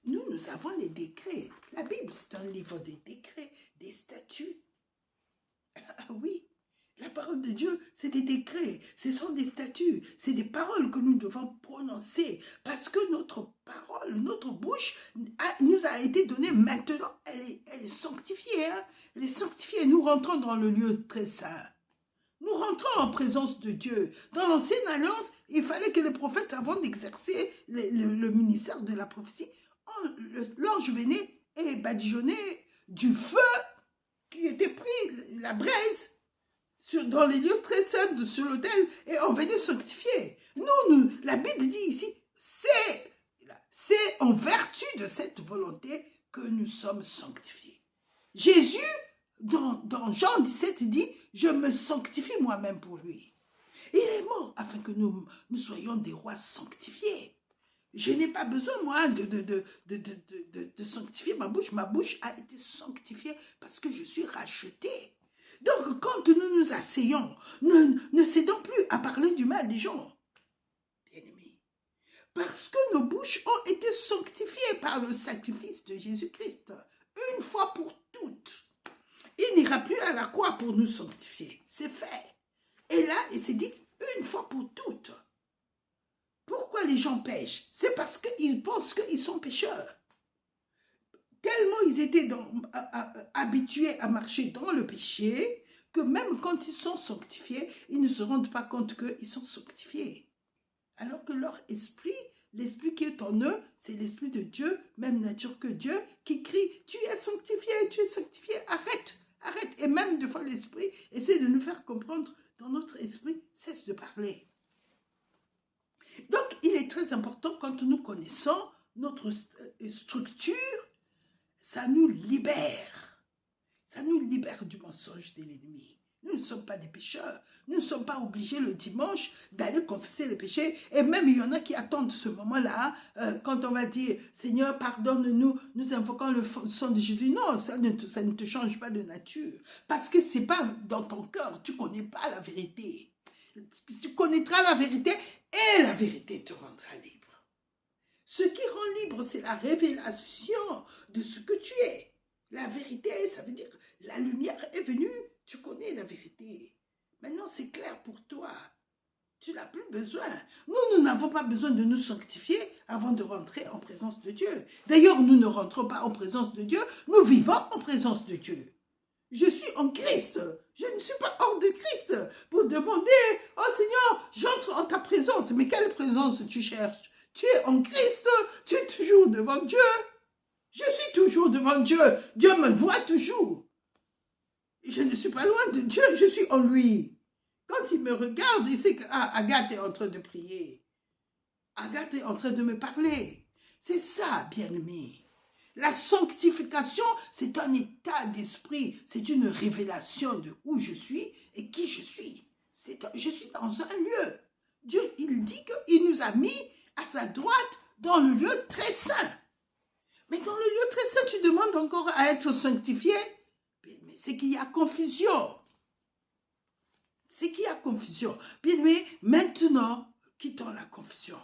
Nous avons les décrets. La Bible, c'est un livre des décrets, des statuts. Ah oui, la parole de Dieu, c'est des décrets, ce sont des statuts, c'est des paroles que nous devons prononcer parce que notre parole, notre bouche nous a été donnée maintenant, elle est sanctifiée. Hein? Elle est sanctifiée. Nous rentrons dans le lieu très saint. Nous rentrons en présence de Dieu. Dans l'ancienne alliance, il fallait que les prophètes, avant d'exercer le ministère de la prophétie, l'ange venait et badigeonnait du feu qui était pris, la braise, dans les lieux très saints sur l'autel, et on venait sanctifier. Nous, la Bible dit ici, c'est en vertu de cette volonté que nous sommes sanctifiés. Jésus, dans Jean 17, dit, je me sanctifie moi-même pour lui. Il est mort afin que nous soyons des rois sanctifiés. Je n'ai pas besoin, moi, de sanctifier ma bouche. Ma bouche a été sanctifiée parce que je suis racheté. Donc, quand nous nous asseyons, ne cédons plus à parler du mal des gens. Bien-aimés. Parce que nos bouches ont été sanctifiées par le sacrifice de Jésus-Christ. Une fois pour toutes. Il n'ira plus à la croix pour nous sanctifier. C'est fait. Et là, il s'est dit, une fois pour toutes. Pourquoi les gens pêchent? C'est parce qu'ils pensent qu'ils sont pécheurs. Tellement ils étaient habitués à marcher dans le péché que même quand ils sont sanctifiés, ils ne se rendent pas compte qu'ils sont sanctifiés. Alors que leur esprit, l'esprit qui est en eux, c'est l'esprit de Dieu, même nature que Dieu, qui crie « Tu es sanctifié, arrête, arrête !» Et même des fois l'esprit essaie de nous faire comprendre, dans notre esprit, cesse de parler. Donc, il est très important quand nous connaissons notre structure, ça nous libère. Ça nous libère du mensonge de l'ennemi. Nous ne sommes pas des pécheurs. Nous ne sommes pas obligés le dimanche d'aller confesser les péchés. Et même il y en a qui attendent ce moment-là, quand on va dire, Seigneur, pardonne-nous, nous invoquons le sang de Jésus. Non, ça ne te change pas de nature. Parce que ce n'est pas dans ton cœur, tu ne connais pas la vérité. Tu connaîtras la vérité et la vérité te rendra libre. Ce qui rend libre, c'est la révélation de ce que tu es. La vérité, ça veut dire la lumière est venue, tu connais la vérité. Maintenant, c'est clair pour toi. Tu n'as plus besoin. Nous n'avons pas besoin de nous sanctifier avant de rentrer en présence de Dieu. D'ailleurs, nous ne rentrons pas en présence de Dieu, nous vivons en présence de Dieu. Je suis en Christ. Je ne suis pas hors de Christ pour demander, oh Seigneur, j'entre en ta présence. Mais quelle présence tu cherches? Tu es en Christ, tu es toujours devant Dieu. Je suis toujours devant Dieu. Dieu me voit toujours. Je ne suis pas loin de Dieu, je suis en lui. Quand il me regarde, il sait que Agathe est en train de prier. Agathe est en train de me parler. C'est ça, bien-aimé. La sanctification, c'est un état d'esprit. C'est une révélation de où je suis et qui je suis. Je suis dans un lieu. Dieu, il dit qu'il nous a mis à sa droite dans le lieu très saint. Mais dans le lieu très saint, tu demandes encore à être sanctifié. Mais c'est qu'il y a confusion. C'est qu'il y a confusion. Bien, mais maintenant, quittons la confusion.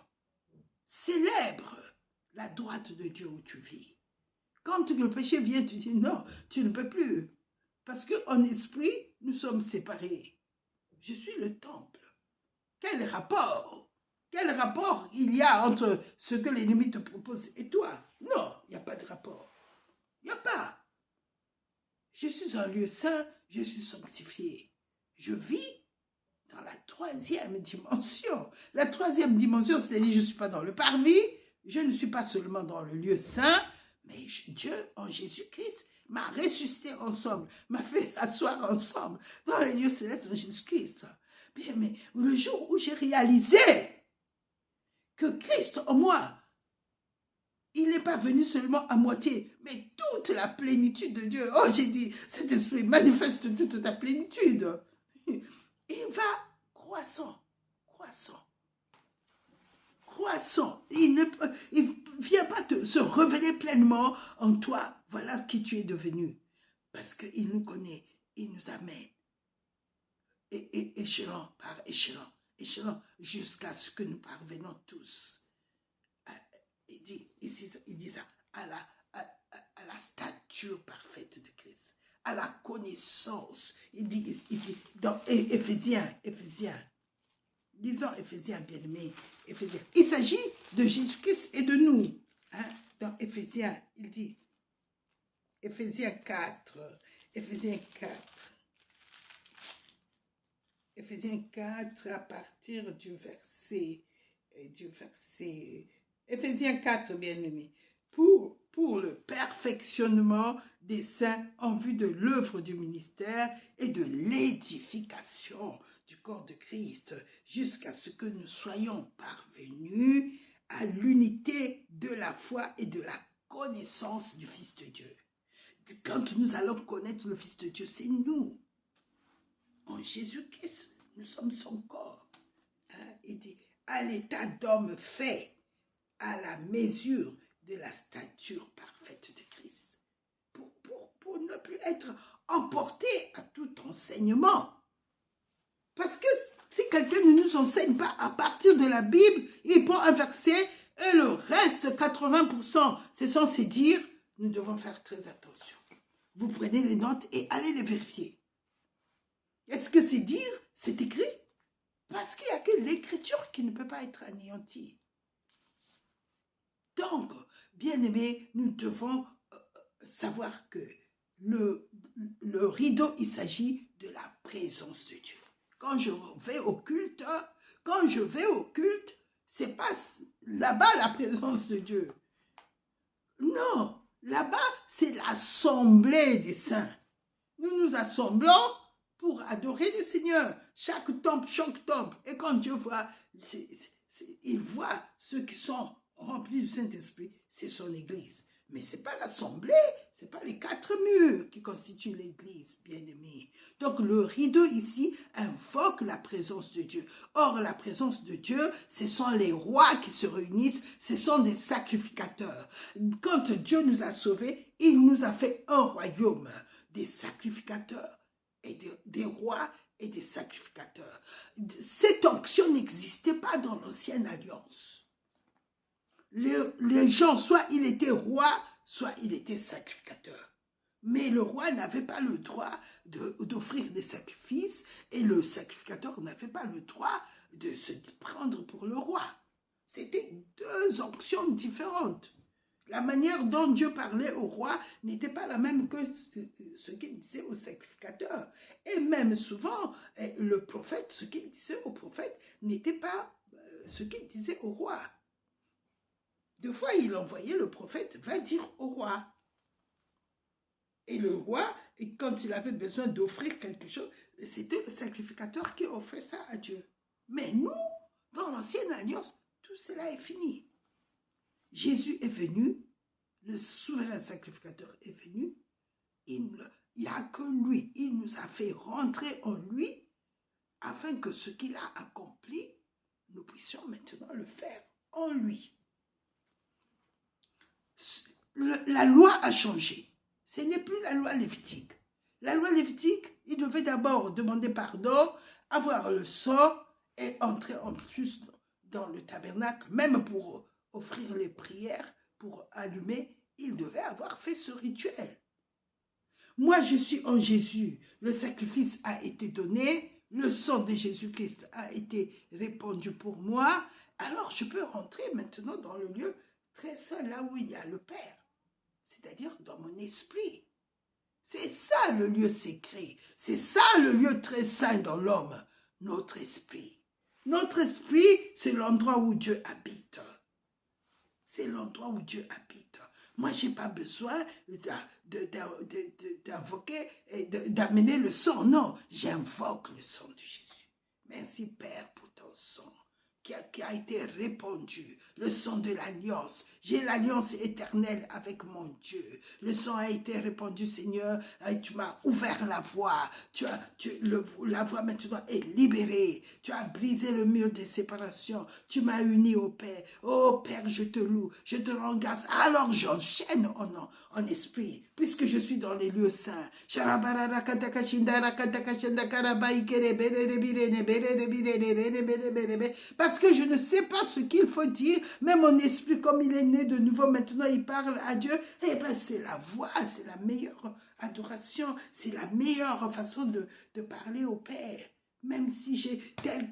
Célèbre la droite de Dieu où tu vis. Quand le péché vient, tu dis non, tu ne peux plus. Parce qu'en esprit, nous sommes séparés. Je suis le temple. Quel rapport? Quel rapport il y a entre ce que l'ennemi te propose et toi? Non, il n'y a pas de rapport. Il n'y a pas. Je suis un lieu saint, je suis sanctifié. Je vis dans la troisième dimension. La troisième dimension, c'est-à-dire je ne suis pas dans le parvis, je ne suis pas seulement dans le lieu saint, mais Dieu, en Jésus-Christ, m'a ressuscité ensemble, m'a fait asseoir ensemble dans les lieux célestes en Jésus-Christ. Bien, mais le jour où j'ai réalisé que Christ en moi, il n'est pas venu seulement à moitié, mais toute la plénitude de Dieu. Oh, j'ai dit, cet esprit manifeste toute ta plénitude. Il va croissant, croissant, croissant. Il ne vient pas se révéler pleinement en toi. Voilà qui tu es devenu. Parce qu'il nous connaît, il nous amène. Échelon par échelon, échelon, jusqu'à ce que nous parvenons tous. Il dit ça, à la stature parfaite de Christ, à la connaissance. Il dit ici, dans Éphésiens, disons Éphésiens, bien-aimés, Éphésiens. Il s'agit de Jésus-Christ et de nous. Hein? Dans Éphésiens, il dit, Éphésiens 4, Éphésiens 4, à partir du verset Éphésiens 4, bien-aimés, pour le perfectionnement des saints en vue de l'œuvre du ministère et de l'édification du corps de Christ, jusqu'à ce que nous soyons parvenus à l'unité de la foi et de la connaissance du Fils de Dieu. Quand nous allons connaître le Fils de Dieu, c'est nous. En Jésus-Christ, nous sommes son corps. Hein? Il dit, à l'état d'homme fait, à la mesure de la stature parfaite de Christ. Pour ne plus être emporté à tout enseignement. Parce que si quelqu'un ne nous enseigne pas à partir de la Bible, il prend un verset et le reste, 80%, c'est censé dire, nous devons faire très attention. Vous prenez les notes et allez les vérifier. Est-ce que c'est dire? C'est écrit? Parce qu'il n'y a que l'écriture qui ne peut pas être anéantie. Donc, bien-aimés, nous devons savoir que le rideau, il s'agit de la présence de Dieu. Quand je vais au culte, c'est pas là-bas la présence de Dieu. Non, là-bas, c'est l'assemblée des saints. Nous nous assemblons pour adorer le Seigneur. Chaque temple. Et quand Dieu voit, il voit ceux qui sont remplis du Saint-Esprit, c'est son Église. Mais ce n'est pas l'assemblée, ce n'est pas les 4 murs qui constituent l'église, bien-aimés. Donc le rideau ici invoque la présence de Dieu. Or, la présence de Dieu, ce sont les rois qui se réunissent, ce sont des sacrificateurs. Quand Dieu nous a sauvés, il nous a fait un royaume des sacrificateurs et des rois et des sacrificateurs. Cette onction n'existait pas dans l'ancienne alliance. Les gens, soit il était roi, soit il était sacrificateur. Mais le roi n'avait pas le droit d'offrir des sacrifices et le sacrificateur n'avait pas le droit de se prendre pour le roi. C'était 2 onctions différentes. La manière dont Dieu parlait au roi n'était pas la même que ce qu'il disait au sacrificateur. Et même souvent, le prophète, ce qu'il disait au prophète n'était pas ce qu'il disait au roi. 2 fois, il envoyait le prophète, va dire au roi. Et le roi, quand il avait besoin d'offrir quelque chose, c'était le sacrificateur qui offrait ça à Dieu. Mais nous, dans l'ancienne alliance, tout cela est fini. Jésus est venu, le souverain sacrificateur est venu, il n'y a que lui, il nous a fait rentrer en lui, afin que ce qu'il a accompli, nous puissions maintenant le faire en lui. La loi a changé. Ce n'est plus la loi lévitique. La loi lévitique, il devait d'abord demander pardon, avoir le sang et entrer en plus dans le tabernacle, même pour offrir les prières, pour allumer, il devait avoir fait ce rituel. Moi, je suis en Jésus. Le sacrifice a été donné, le sang de Jésus-Christ a été répandu pour moi. Alors, je peux rentrer maintenant dans le lieu très saint, là où il y a le Père, c'est-à-dire dans mon esprit. C'est ça le lieu secret, c'est ça le lieu très saint dans l'homme, notre esprit. Notre esprit, c'est l'endroit où Dieu habite. C'est l'endroit où Dieu habite. Moi, je n'ai pas besoin d'invoquer, d'amener le sang. Non, j'invoque le sang de Jésus. Merci Père pour ton sang qui a été répandu, le sang de l'alliance. J'ai l'alliance éternelle avec mon Dieu. Le sang a été répandu, Seigneur, et tu m'as ouvert la voie. La voie maintenant est libérée. Tu as brisé le mur de séparation. Tu m'as uni au Père. Oh Père, je te loue, je te rends grâce. Alors j'enchaîne en esprit, puisque je suis dans les lieux saints. Parce que je ne sais pas ce qu'il faut dire, mais mon esprit, comme il est né de nouveau, maintenant il parle à Dieu, eh bien c'est la voix, c'est la meilleure adoration, c'est la meilleure façon de parler au Père. Même si j'ai tel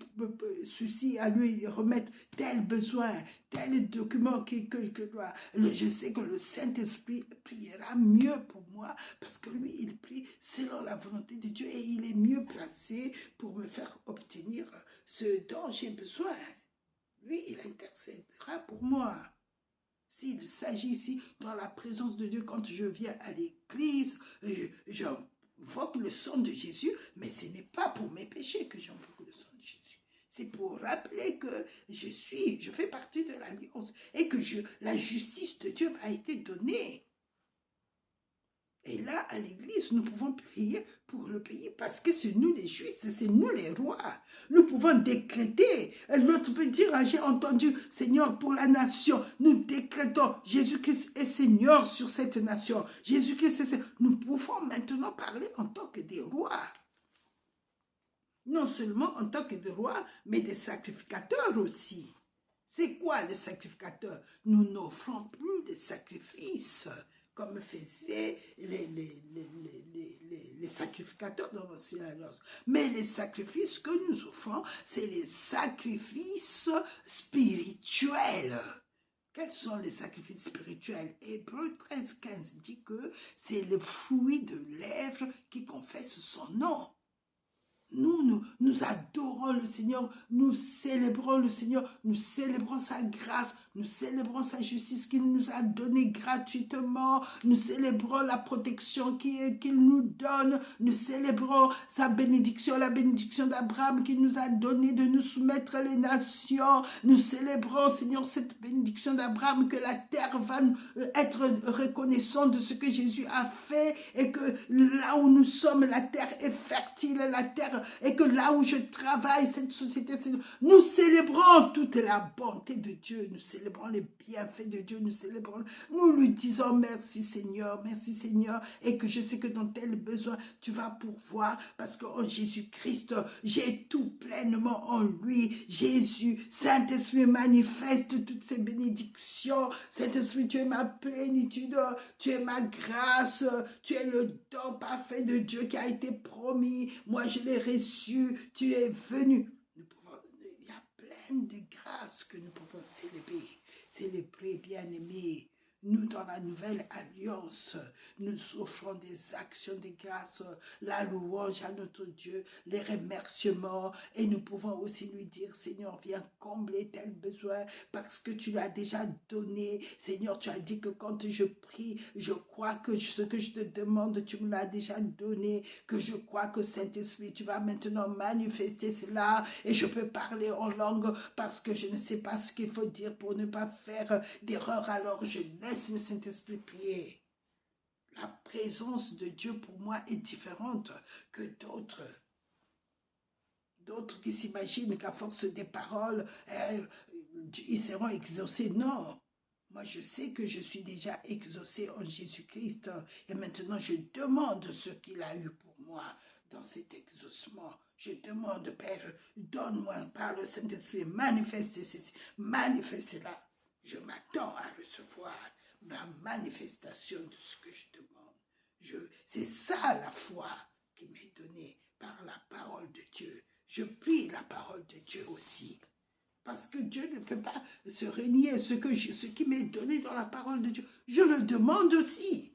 souci à lui remettre, tel besoin, tel document je sais que le Saint-Esprit priera mieux pour moi parce que lui, il prie selon la volonté de Dieu et il est mieux placé pour me faire obtenir ce dont j'ai besoin. Lui, il intercédera pour moi. S'il s'agit ici, dans la présence de Dieu, quand je viens à l'église, j'invoque le sang de Jésus, mais ce n'est pas pour mes péchés que j'invoque le sang de Jésus. C'est pour rappeler que je fais partie de l'alliance et que la justice de Dieu m'a été donnée. Et là, à l'église, nous pouvons prier pour le pays parce que c'est nous les justes, c'est nous les rois. Nous pouvons décréter. L'autre peut dire, j'ai entendu, Seigneur, pour la nation, nous décrétons, Jésus-Christ est Seigneur sur cette nation. Jésus-Christ est Seigneur. Nous pouvons maintenant parler en tant que des rois. Non seulement en tant que des rois, mais des sacrificateurs aussi. C'est quoi les sacrificateurs? Nous n'offrons plus de sacrifices comme faisaient les sacrificateurs dans l'ancienne alliance. Mais les sacrifices que nous offrons, c'est les sacrifices spirituels. Quels sont les sacrifices spirituels? Hébreux 13, 15 dit que c'est le fruit de lèvres qui confesse son nom. Nous adorons le Seigneur, nous célébrons le Seigneur, nous célébrons sa grâce, Nous célébrons sa justice qu'il nous a donnée gratuitement. Nous célébrons la protection qu'il nous donne. Nous célébrons sa bénédiction, la bénédiction d'Abraham qu'il nous a donnée de nous soumettre les nations. Nous célébrons, Seigneur, cette bénédiction d'Abraham, que la terre va être reconnaissante de ce que Jésus a fait et que là où nous sommes, la terre est fertile, la terre, et que là où je travaille, cette société, nous célébrons toute la bonté de Dieu, nous célébrons les bienfaits de Dieu, nous lui disons merci Seigneur, et que je sais que dans tel besoin, tu vas pourvoir, parce qu'en Jésus-Christ, j'ai tout pleinement en lui. Jésus, Saint-Esprit, manifeste toutes ces bénédictions. Saint-Esprit, tu es ma plénitude, tu es ma grâce, tu es le don parfait de Dieu qui a été promis. Moi, je l'ai reçu, tu es venu. Il y a plein de grâces que nous pouvons célébrer, bien-aimés. Nous, dans la nouvelle alliance, nous offrons des actions de grâce, la louange à notre Dieu, les remerciements, et nous pouvons aussi lui dire, Seigneur, viens combler tel besoin, parce que tu l'as déjà donné. Seigneur, tu as dit que quand je prie, je crois que ce que je te demande, tu me l'as déjà donné, que je crois que Saint-Esprit, tu vas maintenant manifester cela, et je peux parler en langue, parce que je ne sais pas ce qu'il faut dire pour ne pas faire d'erreur, alors je laisse le Saint-Esprit prier. La présence de Dieu pour moi est différente que d'autres. D'autres qui s'imaginent qu'à force des paroles, ils seront exaucés. Non, moi je sais que je suis déjà exaucé en Jésus-Christ et maintenant je demande ce qu'il a eu pour moi dans cet exaucement. Je demande, Père, donne-moi par le Saint-Esprit, manifeste ceci, manifeste cela. Je m'attends à recevoir la manifestation de ce que je demande. C'est ça la foi qui m'est donnée par la parole de Dieu. Je prie la parole de Dieu aussi. Parce que Dieu ne peut pas se renier ce qui m'est donné dans la parole de Dieu. Je le demande aussi.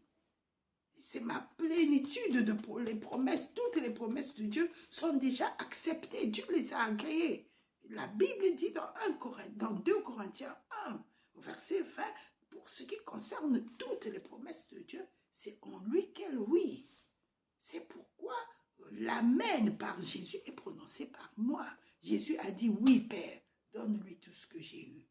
C'est ma plénitude les promesses. Toutes les promesses de Dieu sont déjà acceptées. Dieu les a agréées. La Bible dit dans 2 Corinthiens 1, au verset 20, pour ce qui concerne toutes les promesses de Dieu, c'est en lui qu'elle oui. C'est pourquoi l'amen par Jésus est prononcé par moi. Jésus a dit, oui Père, donne-lui tout ce que j'ai eu.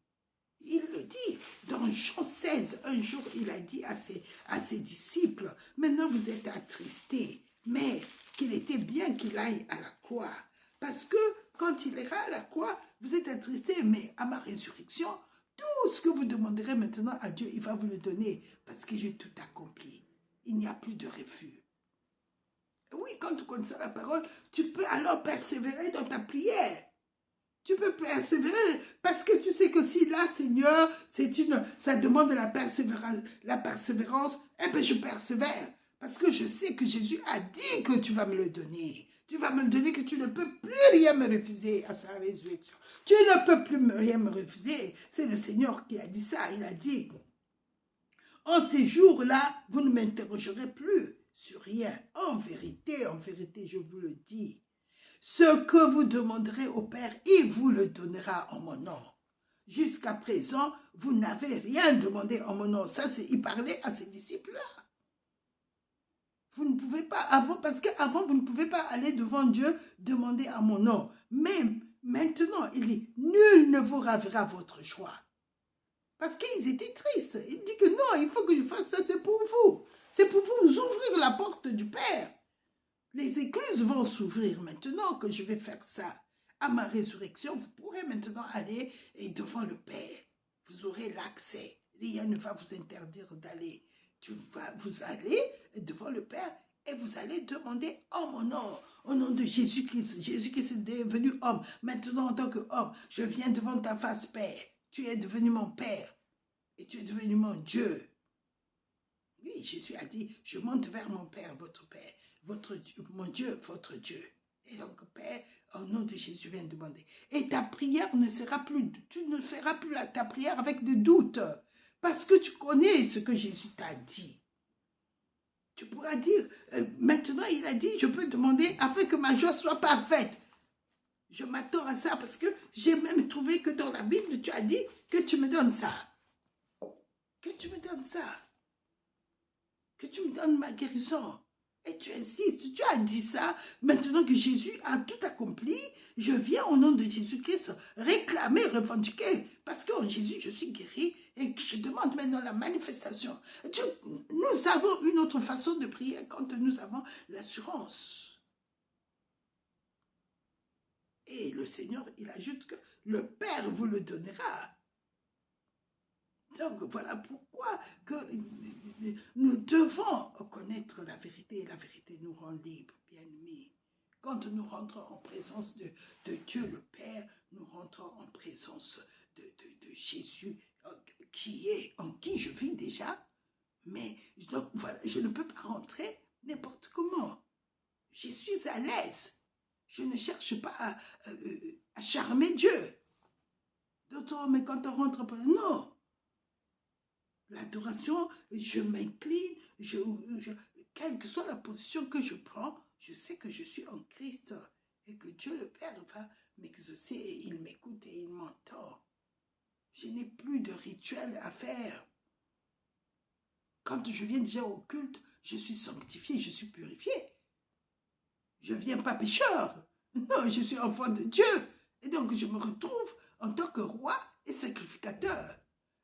Il le dit dans Jean 16, un jour il a dit à ses disciples, maintenant vous êtes attristés, mais qu'il était bien qu'il aille à la croix. Parce que quand il ira à la croix, vous êtes attristés, mais à ma résurrection, tout ce que vous demanderez maintenant à Dieu, il va vous le donner parce que j'ai tout accompli. Il n'y a plus de refus. Oui, quand tu connais la parole, tu peux alors persévérer dans ta prière. Tu peux persévérer parce que tu sais que si là, Seigneur, ça demande de la persévérance, eh bien je persévère. Parce que je sais que Jésus a dit que tu vas me le donner. Tu vas me le donner, que tu ne peux plus rien me refuser à sa résurrection. Tu ne peux plus rien me refuser. C'est le Seigneur qui a dit ça. Il a dit, en ces jours-là, vous ne m'interrogerez plus sur rien. En vérité, je vous le dis. Ce que vous demanderez au Père, il vous le donnera en mon nom. Jusqu'à présent, vous n'avez rien demandé en mon nom. Ça, il parlait à ses disciples-là. Vous ne pouvez pas, parce qu'avant, vous ne pouvez pas aller devant Dieu demander à mon nom. Mais maintenant, il dit, nul ne vous ravira votre choix. Parce qu'ils étaient tristes. Il dit que non, il faut que je fasse ça, c'est pour vous. C'est pour vous nous ouvrir la porte du Père. Les églises vont s'ouvrir maintenant que je vais faire ça. À ma résurrection, vous pourrez maintenant aller devant le Père. Vous aurez l'accès. Rien ne va vous interdire d'aller. Vous allez devant le Père et vous allez demander en mon nom, au nom de Jésus-Christ. Jésus-Christ est devenu homme. Maintenant, en tant qu'homme, je viens devant ta face, Père. Tu es devenu mon Père et tu es devenu mon Dieu. Oui, Jésus a dit, je monte vers mon Père, votre Père. Mon Dieu, votre Dieu. Et donc, Père, au nom de Jésus, viens demander. Et ta prière ne sera plus, tu ne feras plus ta prière avec des doutes. Parce que tu connais ce que Jésus t'a dit. Tu pourras dire, maintenant il a dit, je peux demander afin que ma joie soit parfaite. Je m'attends à ça parce que j'ai même trouvé que dans la Bible, tu as dit que tu me donnes ça. Que tu me donnes ça. Que tu me donnes ma guérison. Et tu insistes, tu as dit ça. Maintenant que Jésus a tout accompli, je viens au nom de Jésus-Christ réclamer, revendiquer. Parce qu'en Jésus, je suis guéri et que je demande maintenant la manifestation. Nous avons une autre façon de prier quand nous avons l'assurance. Et le Seigneur, il ajoute que le Père vous le donnera. Donc voilà pourquoi que nous devons connaître la vérité et la vérité nous rend libres, bien-aimés. Quand nous rentrons en présence de Dieu le Père, nous rentrons en présence de Jésus en qui je vis déjà. Mais donc voilà, je ne peux pas rentrer n'importe comment. Je suis à l'aise. Je ne cherche pas à charmer Dieu. D'autres, mais quand on rentre, non. L'adoration, je m'incline, quelle que soit la position que je prends, je sais que je suis en Christ et que Dieu le Père va m'exaucer et il m'écoute et il m'entend. Je n'ai plus de rituel à faire. Quand je viens déjà au culte, je suis sanctifié, je suis purifié. Je ne viens pas pécheur. Non, je suis enfant de Dieu. Et donc, je me retrouve en tant que roi et sacrificateur.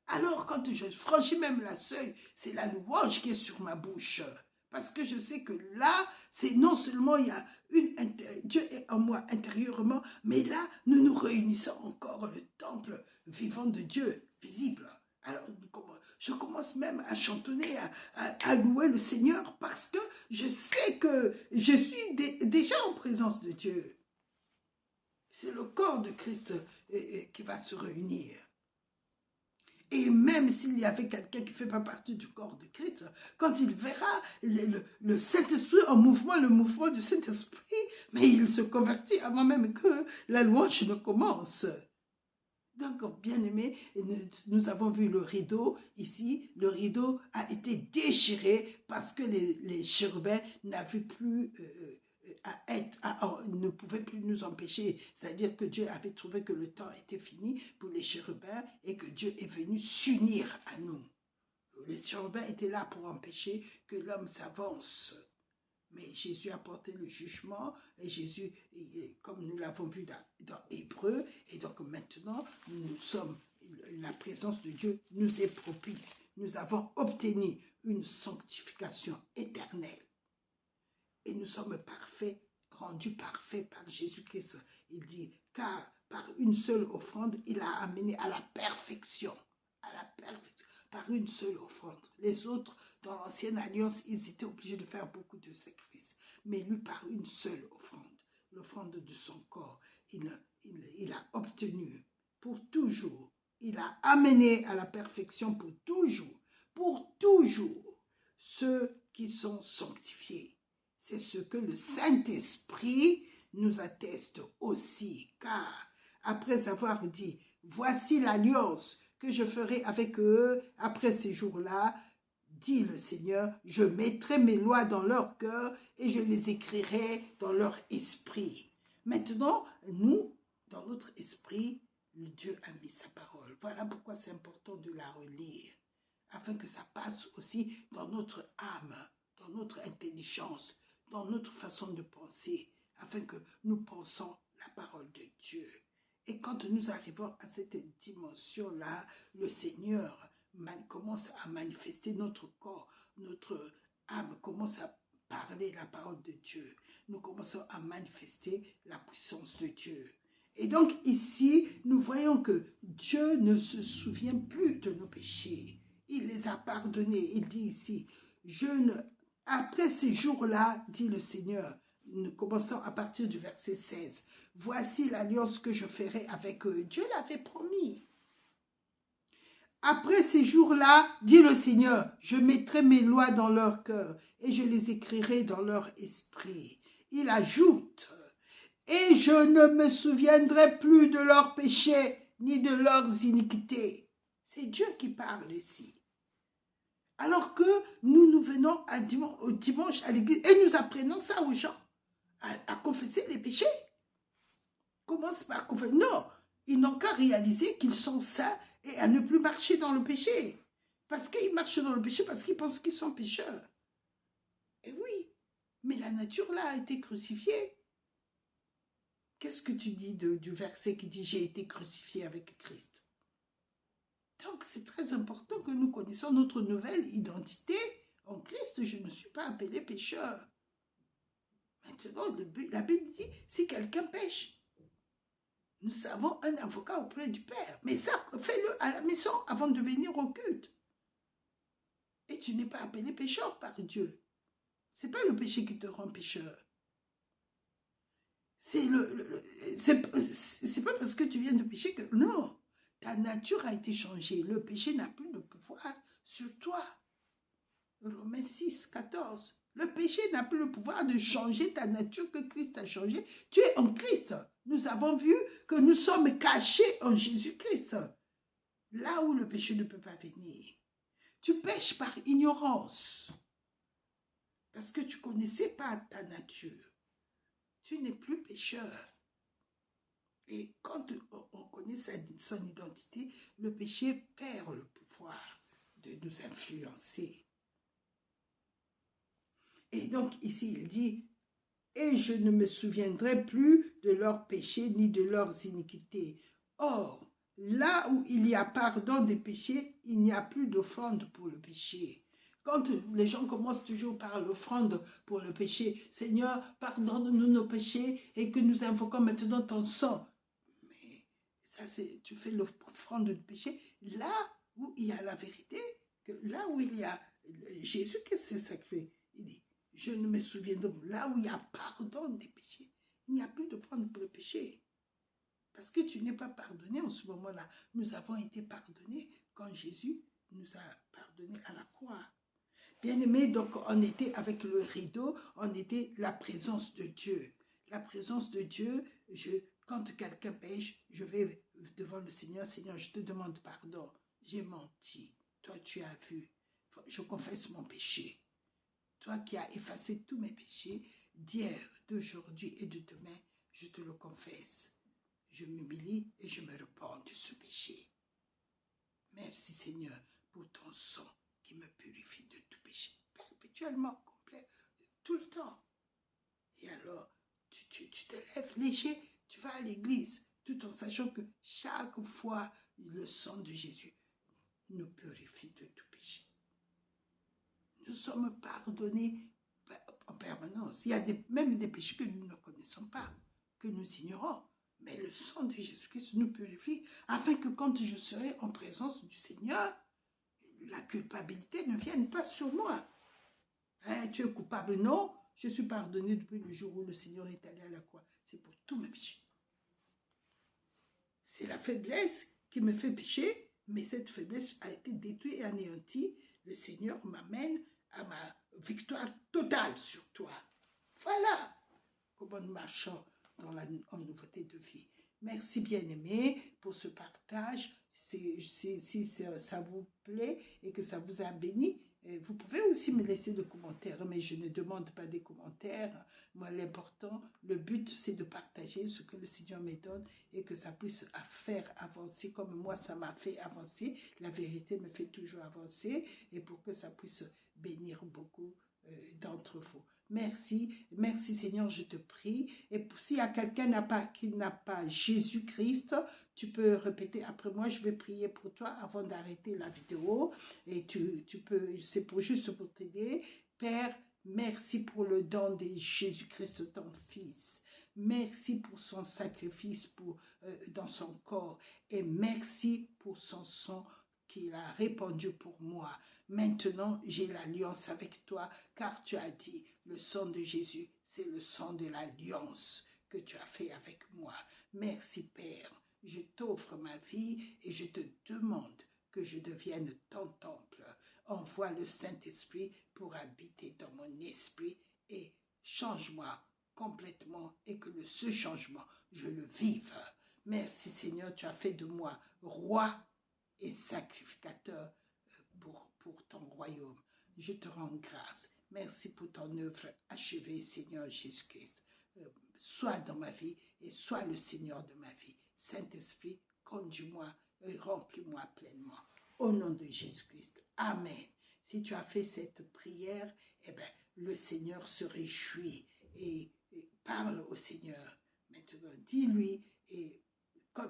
Alors, quand je franchis même la seuil, c'est la louange qui est sur ma bouche. Parce que je sais que là, c'est non seulement il y a Dieu est en moi intérieurement, mais là, nous nous réunissons encore le temple vivant de Dieu, visible. Alors, je commence même à chantonner, à louer le Seigneur parce que je sais que je suis déjà en présence de Dieu. C'est le corps de Christ qui va se réunir. Et même s'il y avait quelqu'un qui ne fait pas partie du corps de Christ, quand il verra le Saint-Esprit en mouvement, le mouvement du Saint-Esprit, mais il se convertit avant même que la louange ne commence. Donc, bien aimé, nous avons vu le rideau ici. Le rideau a été déchiré parce que les chérubins n'avaient plus ne pouvaient plus nous empêcher. C'est-à-dire que Dieu avait trouvé que le temps était fini pour les chérubins et que Dieu est venu s'unir à nous. Les chérubins étaient là pour empêcher que l'homme s'avance. Mais Jésus a porté le jugement et Jésus, comme nous l'avons vu dans Hébreu, et donc maintenant, la présence de Dieu nous est propice. Nous avons obtenu une sanctification éternelle. Et nous sommes parfaits, rendus parfaits par Jésus-Christ. Il dit, car par une seule offrande, il a amené à la perfection. À la perfection. Par une seule offrande. Les autres, dans l'ancienne alliance, ils étaient obligés de faire beaucoup de sacrifices. Mais lui, par une seule offrande, l'offrande de son corps, il a obtenu pour toujours. Il a amené à la perfection pour toujours, ceux qui sont sanctifiés. C'est ce que le Saint-Esprit nous atteste aussi, car après avoir dit, voici l'alliance que je ferai avec eux après ces jours-là, dit le Seigneur, je mettrai mes lois dans leur cœur et je les écrirai dans leur esprit. Maintenant, nous, dans notre esprit, Dieu a mis sa parole. Voilà pourquoi c'est important de la relire, afin que ça passe aussi dans notre âme, dans notre intelligence, dans notre façon de penser, afin que nous pensons la parole de Dieu. Et quand nous arrivons à cette dimension-là, le Seigneur commence à manifester notre corps, notre âme commence à parler la parole de Dieu. Nous commençons à manifester la puissance de Dieu. Et donc ici, nous voyons que Dieu ne se souvient plus de nos péchés. Il les a pardonnés. Il dit ici, après ces jours-là, dit le Seigneur, nous commençons à partir du verset 16. Voici l'alliance que je ferai avec eux. Dieu l'avait promis. Après ces jours-là, dit le Seigneur, je mettrai mes lois dans leur cœur et je les écrirai dans leur esprit. Il ajoute, et je ne me souviendrai plus de leurs péchés ni de leurs iniquités. C'est Dieu qui parle ici. Alors que nous venons au dimanche à l'église et nous apprenons ça aux gens, à confesser les péchés. commence par confesser. Non, ils n'ont qu'à réaliser qu'ils sont saints et à ne plus marcher dans le péché. Parce qu'ils marchent dans le péché, parce qu'ils pensent qu'ils sont pécheurs. Et oui, mais la nature là a été crucifiée. Qu'est-ce que tu dis du verset qui dit « J'ai été crucifié avec Christ » ? Donc, c'est très important que nous connaissions notre nouvelle identité. En Christ, je ne suis pas appelé pécheur. Maintenant, la Bible dit, si quelqu'un pêche, nous avons un avocat auprès du Père. Mais ça, fais-le à la maison avant de venir au culte. Et tu n'es pas appelé pécheur par Dieu. Ce n'est pas le péché qui te rend pécheur. C'est pas parce que tu viens de pécher que... Non, ta nature a été changée. Le péché n'a plus de pouvoir sur toi. Romains 6, 14. Le péché n'a plus le pouvoir de changer ta nature que Christ a changé. Tu es en Christ. Nous avons vu que nous sommes cachés en Jésus-Christ. Là où le péché ne peut pas venir. Tu pêches par ignorance. Parce que tu ne connaissais pas ta nature. Tu n'es plus pécheur. Et quand on connaît son identité, le péché perd le pouvoir de nous influencer. Et donc ici il dit, « Et je ne me souviendrai plus de leurs péchés ni de leurs iniquités. » Or, là où il y a pardon des péchés, il n'y a plus d'offrande pour le péché. Quand les gens commencent toujours par l'offrande pour le péché, « Seigneur, pardonne-nous nos péchés et que nous invoquons maintenant ton sang. » Mais ça, tu fais l'offrande du péché là où il y a la vérité, que là où il y a Jésus, qu'est-ce que c'est sacrifié? Il dit, je ne me souviendrai pas. Là où il y a pardon des péchés, il n'y a plus de prendre pour le péché. Parce que tu n'es pas pardonné en ce moment-là. Nous avons été pardonnés quand Jésus nous a pardonnés à la croix. Bien-aimés, donc on était avec le rideau, on était la présence de Dieu. La présence de Dieu, quand quelqu'un pêche, je vais devant le Seigneur, Seigneur, je te demande pardon. J'ai menti. Toi, tu as vu. Je confesse mon péché. Toi qui as effacé tous mes péchés, d'hier, d'aujourd'hui et de demain, je te le confesse. Je m'humilie et je me repens de ce péché. Merci Seigneur pour ton sang qui me purifie de tout péché, perpétuellement, complet, tout le temps. Et alors, tu te lèves léger, tu vas à l'église, tout en sachant que chaque fois, le sang de Jésus nous purifie de tout péché. Nous sommes pardonnés en permanence. Il y a même des péchés que nous ne connaissons pas, que nous ignorons. Mais le sang de Jésus-Christ nous purifie afin que quand je serai en présence du Seigneur, la culpabilité ne vienne pas sur moi. Hein, tu es coupable? Non, je suis pardonné depuis le jour où le Seigneur est allé à la croix. C'est pour tous mes péchés. C'est la faiblesse qui me fait pécher, mais cette faiblesse a été détruite et anéantie. Le Seigneur m'amène à ma victoire totale sur toi. Voilà comment nous marchons en nouveauté de vie. Merci bien-aimés pour ce partage. Si ça vous plaît et que ça vous a béni, vous pouvez aussi me laisser des commentaires, mais je ne demande pas des commentaires. Moi, l'important, le but, c'est de partager ce que le Seigneur me donne et que ça puisse faire avancer comme moi, ça m'a fait avancer. La vérité me fait toujours avancer et pour que ça puisse bénir beaucoup d'entre vous. Merci, merci Seigneur, je te prie. Et s'il y a quelqu'un qui n'a pas Jésus-Christ, tu peux répéter après moi, je vais prier pour toi avant d'arrêter la vidéo. Et tu peux, c'est juste pour t'aider. Père, merci pour le don de Jésus-Christ, ton Fils. Merci pour son sacrifice dans son corps. Et merci pour son sang qu'il a répandu pour moi. Maintenant, j'ai l'alliance avec toi, car tu as dit, le sang de Jésus, c'est le sang de l'alliance que tu as fait avec moi. Merci Père, je t'offre ma vie et je te demande que je devienne ton temple. Envoie le Saint-Esprit pour habiter dans mon esprit et change-moi complètement et que ce changement, je le vive. Merci Seigneur, tu as fait de moi roi et sacrificateur pour ton royaume. Je te rends grâce. Merci pour ton œuvre achevée, Seigneur Jésus-Christ. sois dans ma vie et sois le Seigneur de ma vie. Saint-Esprit, conduis-moi et remplis-moi pleinement. Au nom de Jésus-Christ. Amen. Si tu as fait cette prière, eh bien, le Seigneur se réjouit et parle au Seigneur. Maintenant, dis-lui, et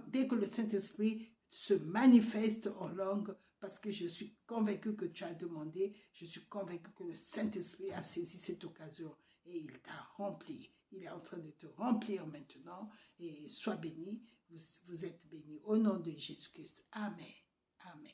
dès que le Saint-Esprit se manifeste en langue, parce que je suis convaincu que tu as demandé, je suis convaincu que le Saint-Esprit a saisi cette occasion et il t'a rempli. Il est en train de te remplir maintenant et sois béni, vous êtes béni au nom de Jésus-Christ. Amen. Amen.